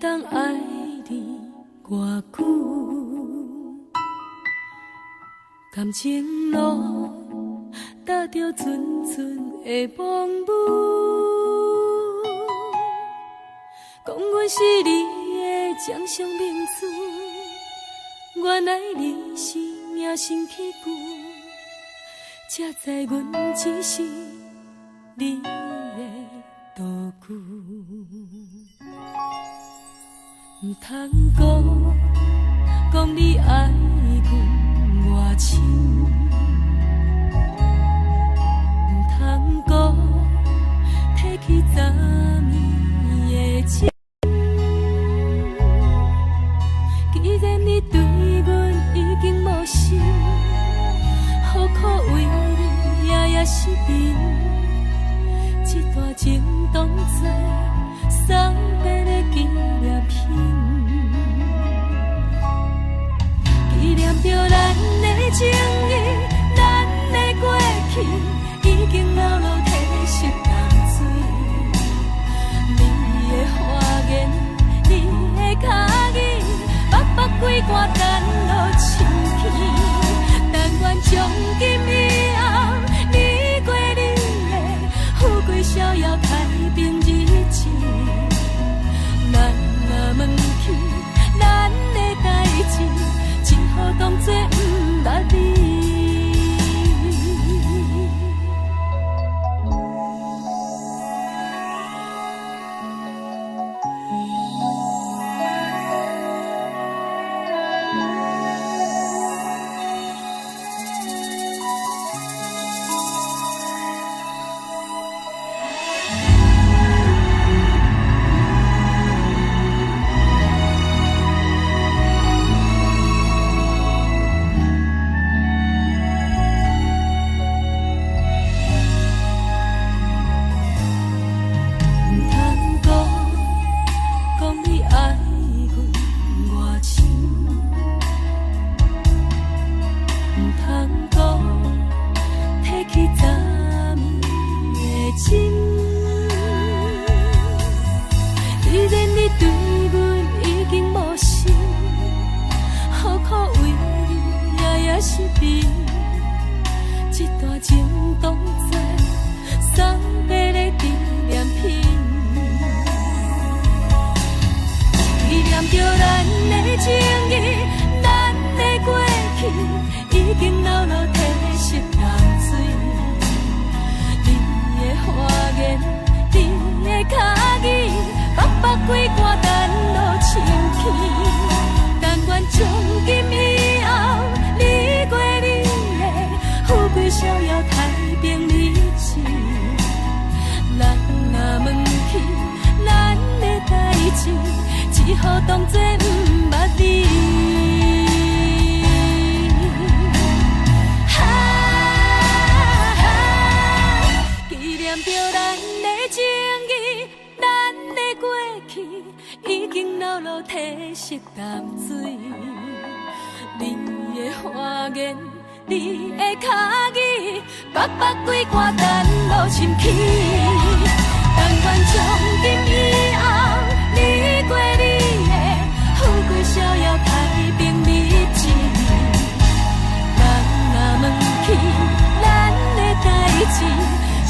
当爱你偌久，感情路踏着纯纯的梦雾，讲阮是你的掌上明珠，原来你是命生起旧，才知阮只是你的道具。唔通讲你爱阮偌深，唔通讲提起昨暝的情。既然你对阮已经无心，何苦为你夜夜失眠？这段情当作送别的纪念品。纪念着咱的情谊，咱的过去，已经老老褪色淡水。你的花言，你的脚语，白白几挂等落深去。但愿从今以后，你过你的富贵逍遥太平日子。咱若问起咱的代志，只好当作不捌你。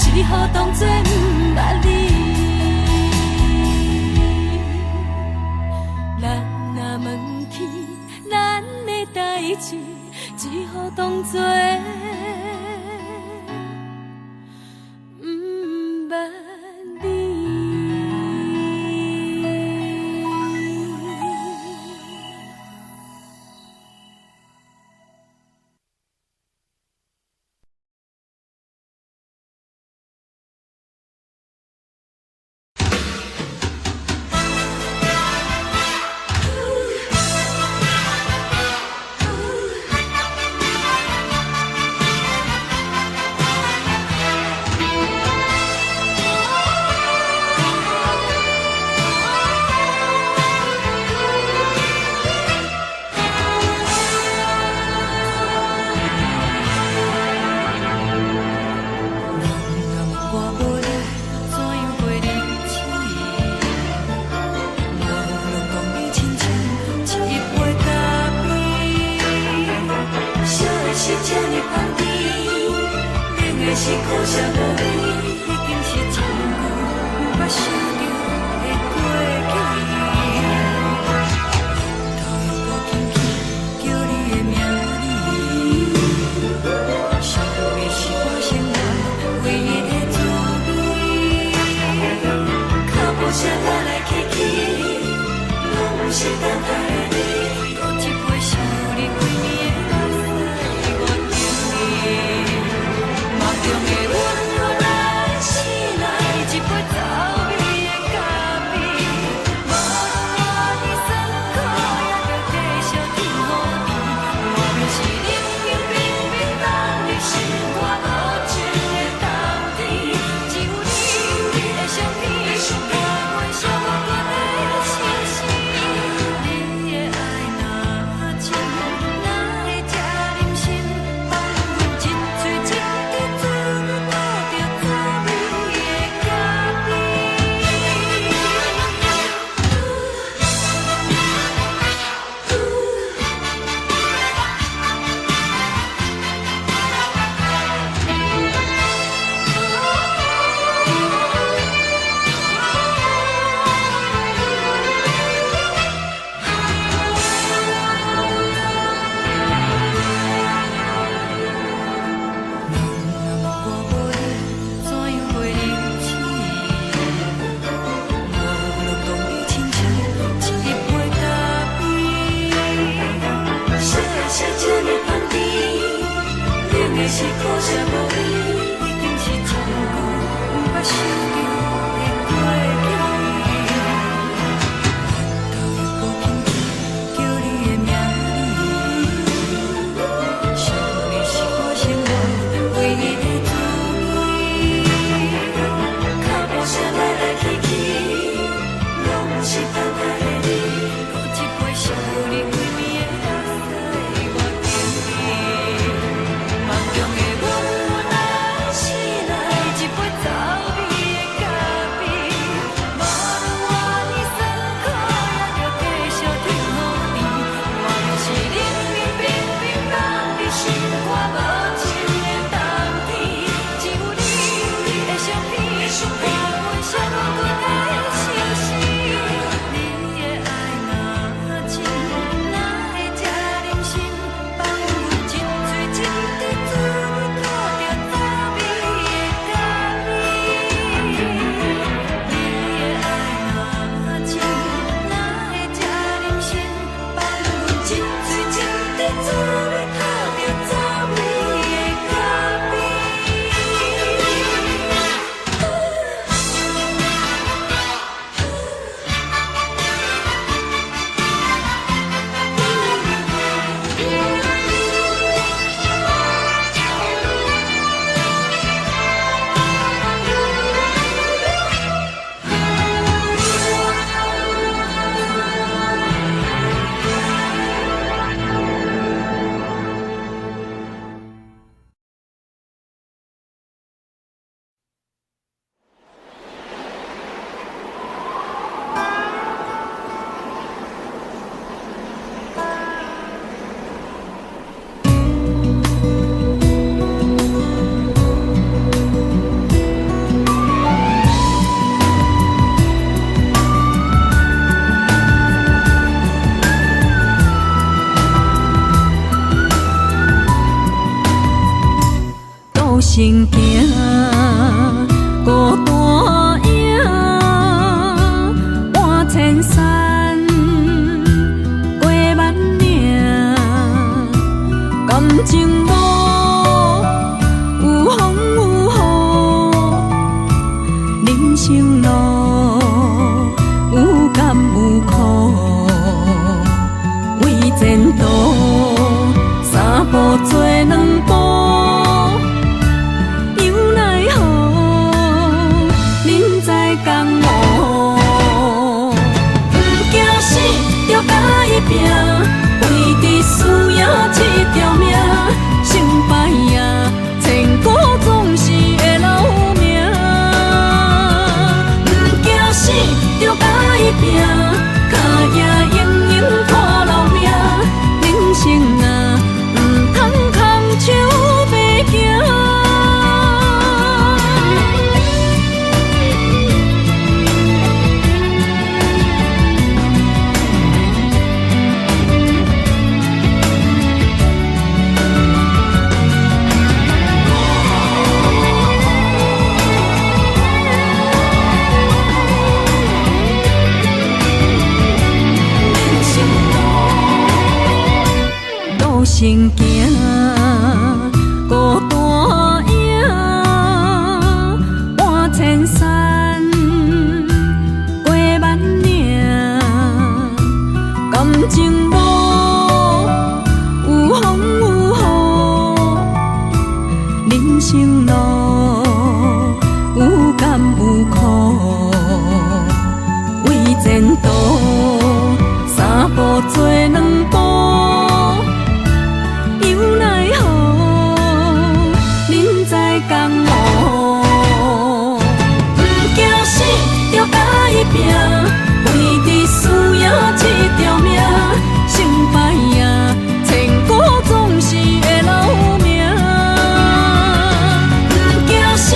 只好当作不捌你。咱若问起咱的代志，只好当作不捌你。是苦涩无味，已经是真久捌想着的过去。头又轻轻叫你的名字，想的是。孤单影换千山，过万岭，感情路有风有雨，人生路有甘有苦，为前途三步做两步。拼，为伫输赢这条命，成败赢，千古总是会留名。不惊死，着甲伊拼，脚赢赢赢拖老命。人生啊，唔通空手白行。行行，孤单影换千山，过万岭，感情路有风有雨，人生路有甘有苦，为前途三步做两步。拼，为伫输赢这条命，成败赢，千古总是会留名。不惊死，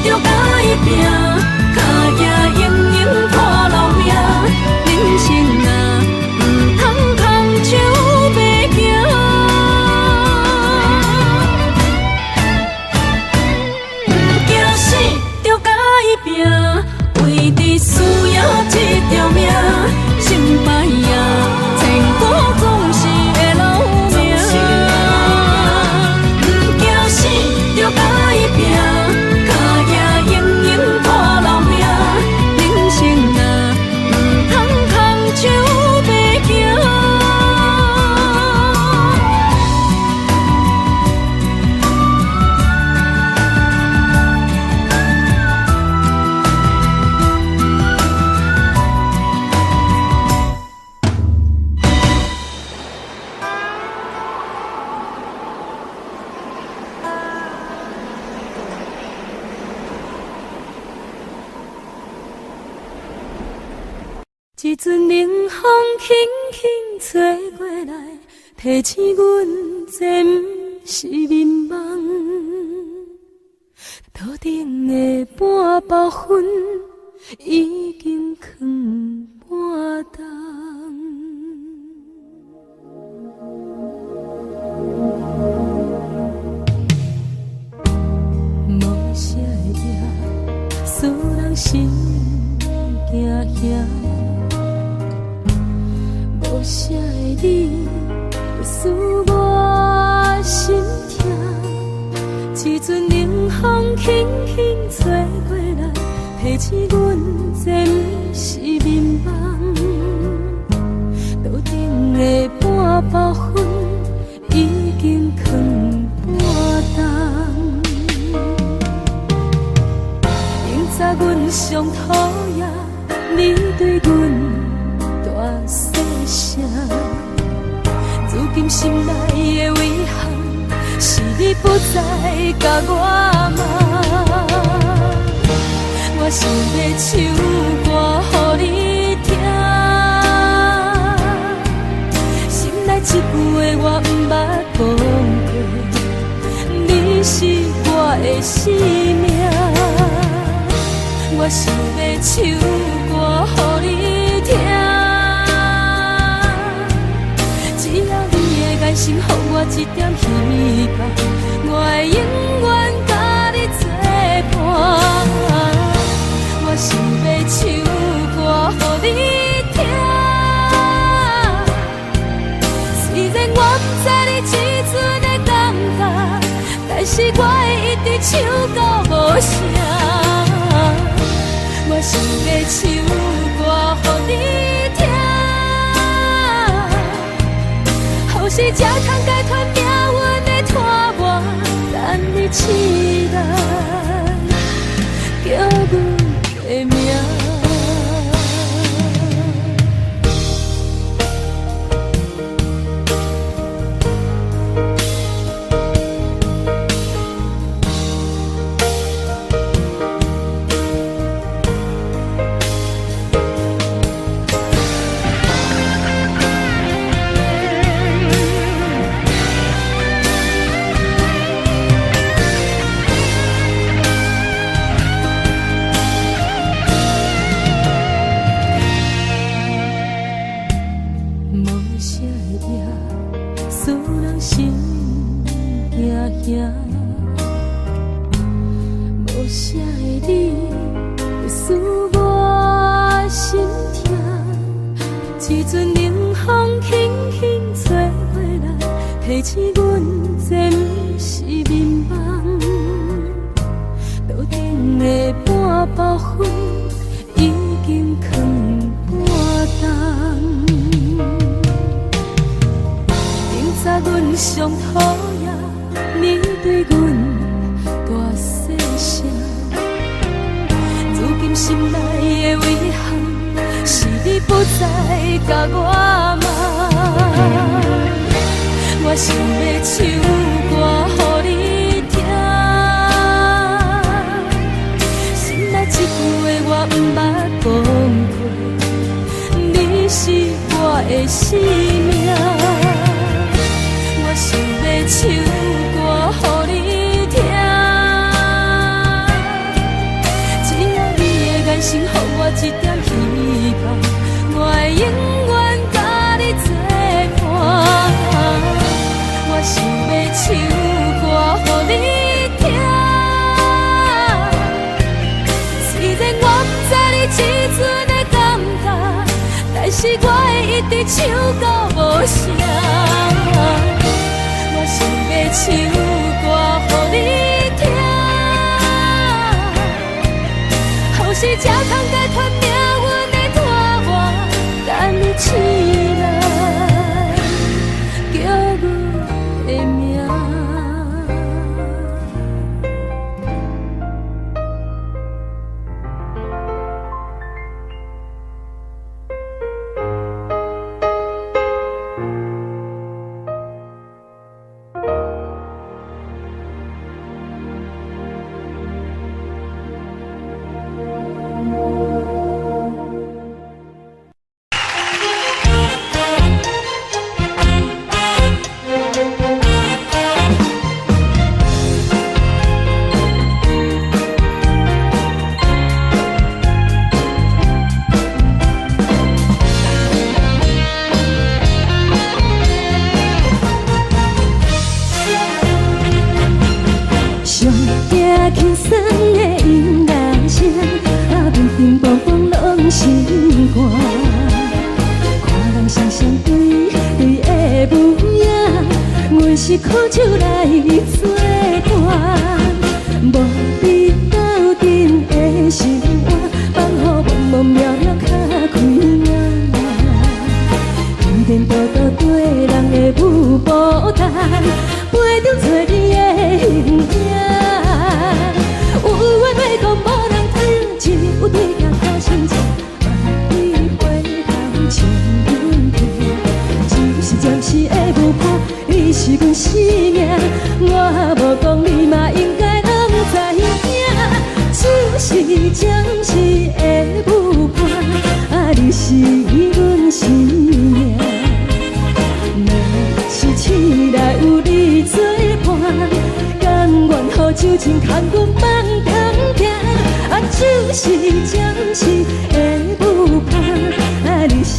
着甲伊拼，脚赢赢赢拖老命。人生啊，唔通空手白行。不惊死，着甲伊拼，为伫输赢这条命，成败赢，千古总是会留名。不惊死，着甲伊拼，脚赢赢赢拖老命。人生啊，唔通空手白行。一阵冷风轻轻吹过来，提醒阮这不是眠梦。头顶的半包云已经藏半冬。无啥会夜，使人心惊惊。无啥的你，会使我心痛。一阵冷风轻轻吹过来，提醒阮这不是眠梦。头顶的半包云已经藏半冬。明早阮上讨厌，你对阮大细声。如今心内的遗憾，是你不再甲我骂。我想要唱歌予你听，心内一句话我不捌讲过，你是我的生命。我想要唱歌予你听，只要你的爱心予我一点希望，我会永远甲你做唱到无声，我想要唱歌予你听，后世才通解脱命运的拖磨，等你醒来，叫阮的名。无啥的你，会使我心痛。一阵冷风轻轻吹过来，提醒阮这不是眠梦。路顶的半包烟已经放半冬。明早阮上讨厌你对阮大细声，如今心内的遗憾，是你不再甲我骂。我想要唱歌予你听，心内一句话我不捌讲过，你是我的生命。我想要唱歌予你听，只要你的眼神予我一点希望，我会永远甲你作伴。我想要唱歌予你听，虽然我不知你这阵的感觉，但是我会一直唱到无声。我想要唱歌予你听，后世才通解脱命运的拖磨，等你醒来，叫阮的名。轻松的音乐声，平平淡淡拢心肝。看人双双对的模样，阮是苦手来作伴。无你斗阵的生活，放予茫茫渺渺较开眼。颠颠倒倒对人的舞步弹，陪着找你的形影。有缘会讲无人知，只有对镜看心情，万里回头唱阮听。一时暂时的舞伴，你是阮生命，我无讲你嘛应该拢知影。就是暂时的舞伴，你是阮生命。若是醒来有你作伴，甘愿予酒精牵阮放空行，就是暂时的舞伴，你是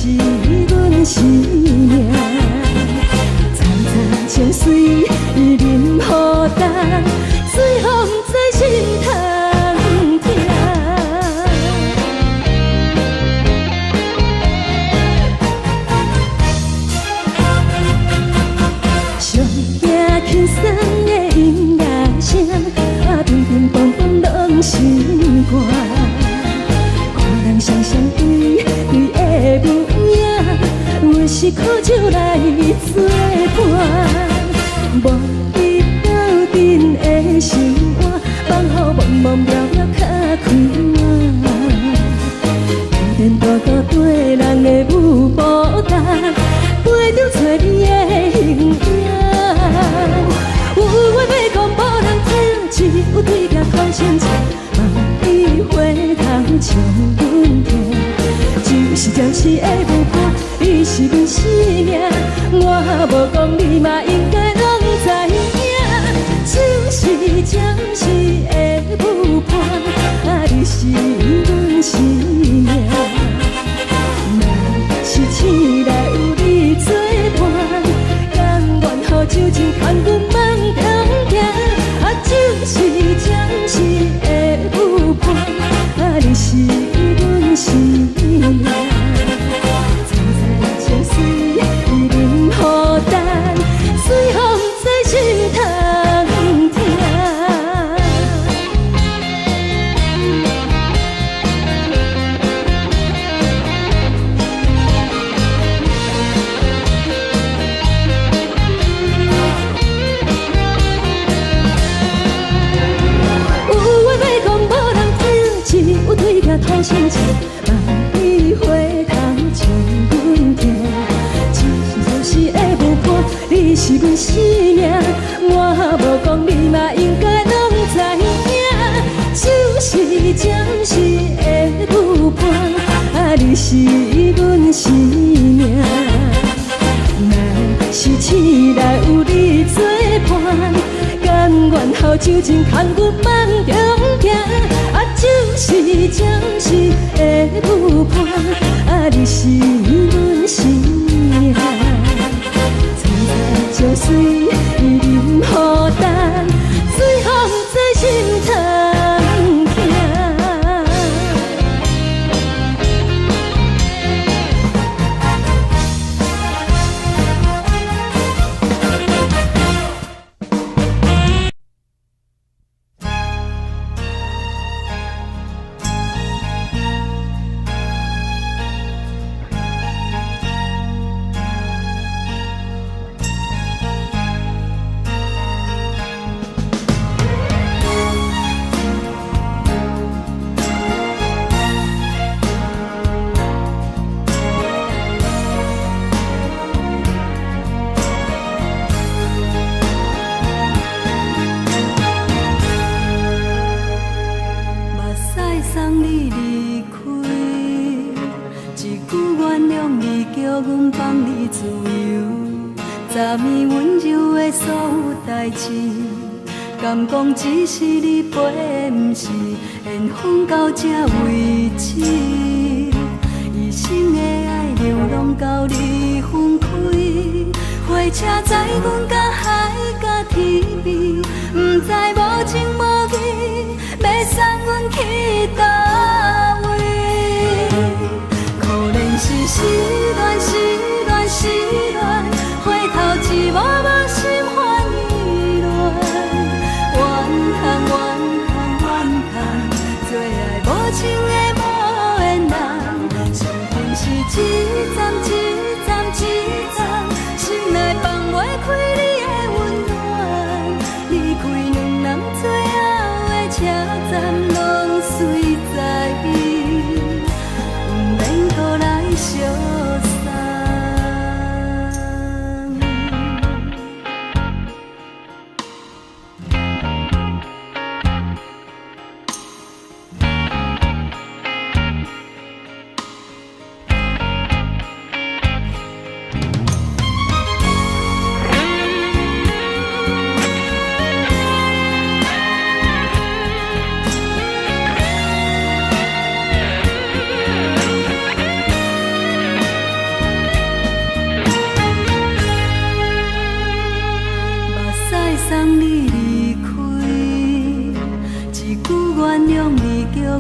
阮生命。惨惨情水任何担，水风在心通听。上听轻松的音乐声，平拢心肝。看人双双对对的模样，我是苦酒来作伴。无伊斗阵的心肝，放乎茫茫渺渺较开满。孤单独独对人的舞步单，陪着找你的形影。有话要讲无人听，只有对镜头前笑，梦里花通将阮听。就是暂时的无伴，你是阮生命，我无讲你嘛应该拢知影。就是暂时的无伴，你是阮生命。若是醒来有你作伴，甘愿予酒精牵阮梦中行。就是暂时的有伴，你是阮生命。再再情水已淋雨淡，随风在心通听。土生情，梦里花通将阮听。真是的无伴，你是阮生命，我无讲你嘛应该拢知影。就是暂时的有伴，你是阮生命。若是醒来有你作伴，甘愿予酒精牵阮梦中行。就是暂时的有伴，你是阮生命。再再情水已淋雨淡，随风在心通听。敢讲只是你陪，不是缘分到这为止。一生的爱流浪到你分开，火车载阮到海甲天边，不知无情无义，要送阮去倒位？可能是失恋，失恋，失恋，回头一幕幕心烦意乱。怨叹，最爱无情的无缘人，相逢是一站一站一站，心内放袂开你的温暖。离开两人最后的车站，拢随在，不免搁来相送。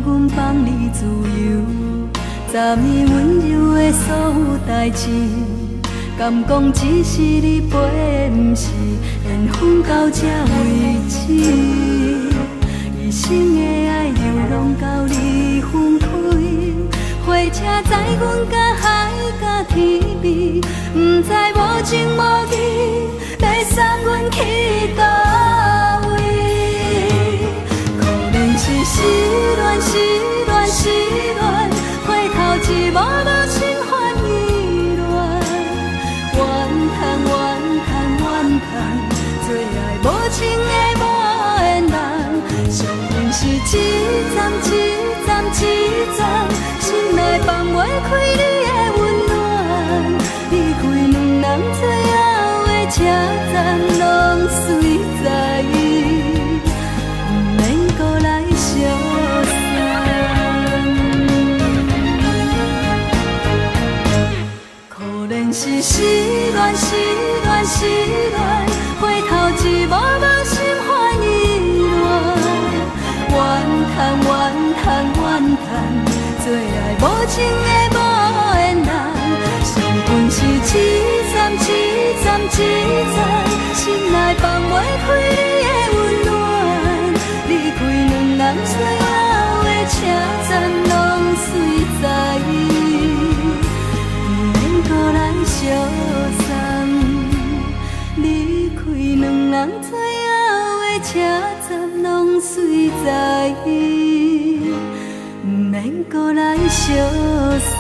阮放你自由，昨暝温柔的所有代志，敢讲只是你陪，不是缘分到这为止。一生的爱送到你分开，火车载阮甲海甲天边，不知无情无义，要送阮去倒位？可能是失恋，失恋，失恋，回头一幕幕心烦意乱，怨叹，怨叹，怨叹，最爱无情的无缘人，上恨是一站一站一站，心内放袂开你的温暖，离开两人最后的车站，拢随在，不免搁来相送。可能是失恋，失恋，失恋，回头一幕幕心烦意乱，怨叹，怨叹，怨叹，最爱无情的无缘人，上恨是一站一站一站，心内放袂开你的温暖，离开两人最后的车站，拢随在，不免搁来相送，离开两人最后的车站，拢随在，不免搁来相送。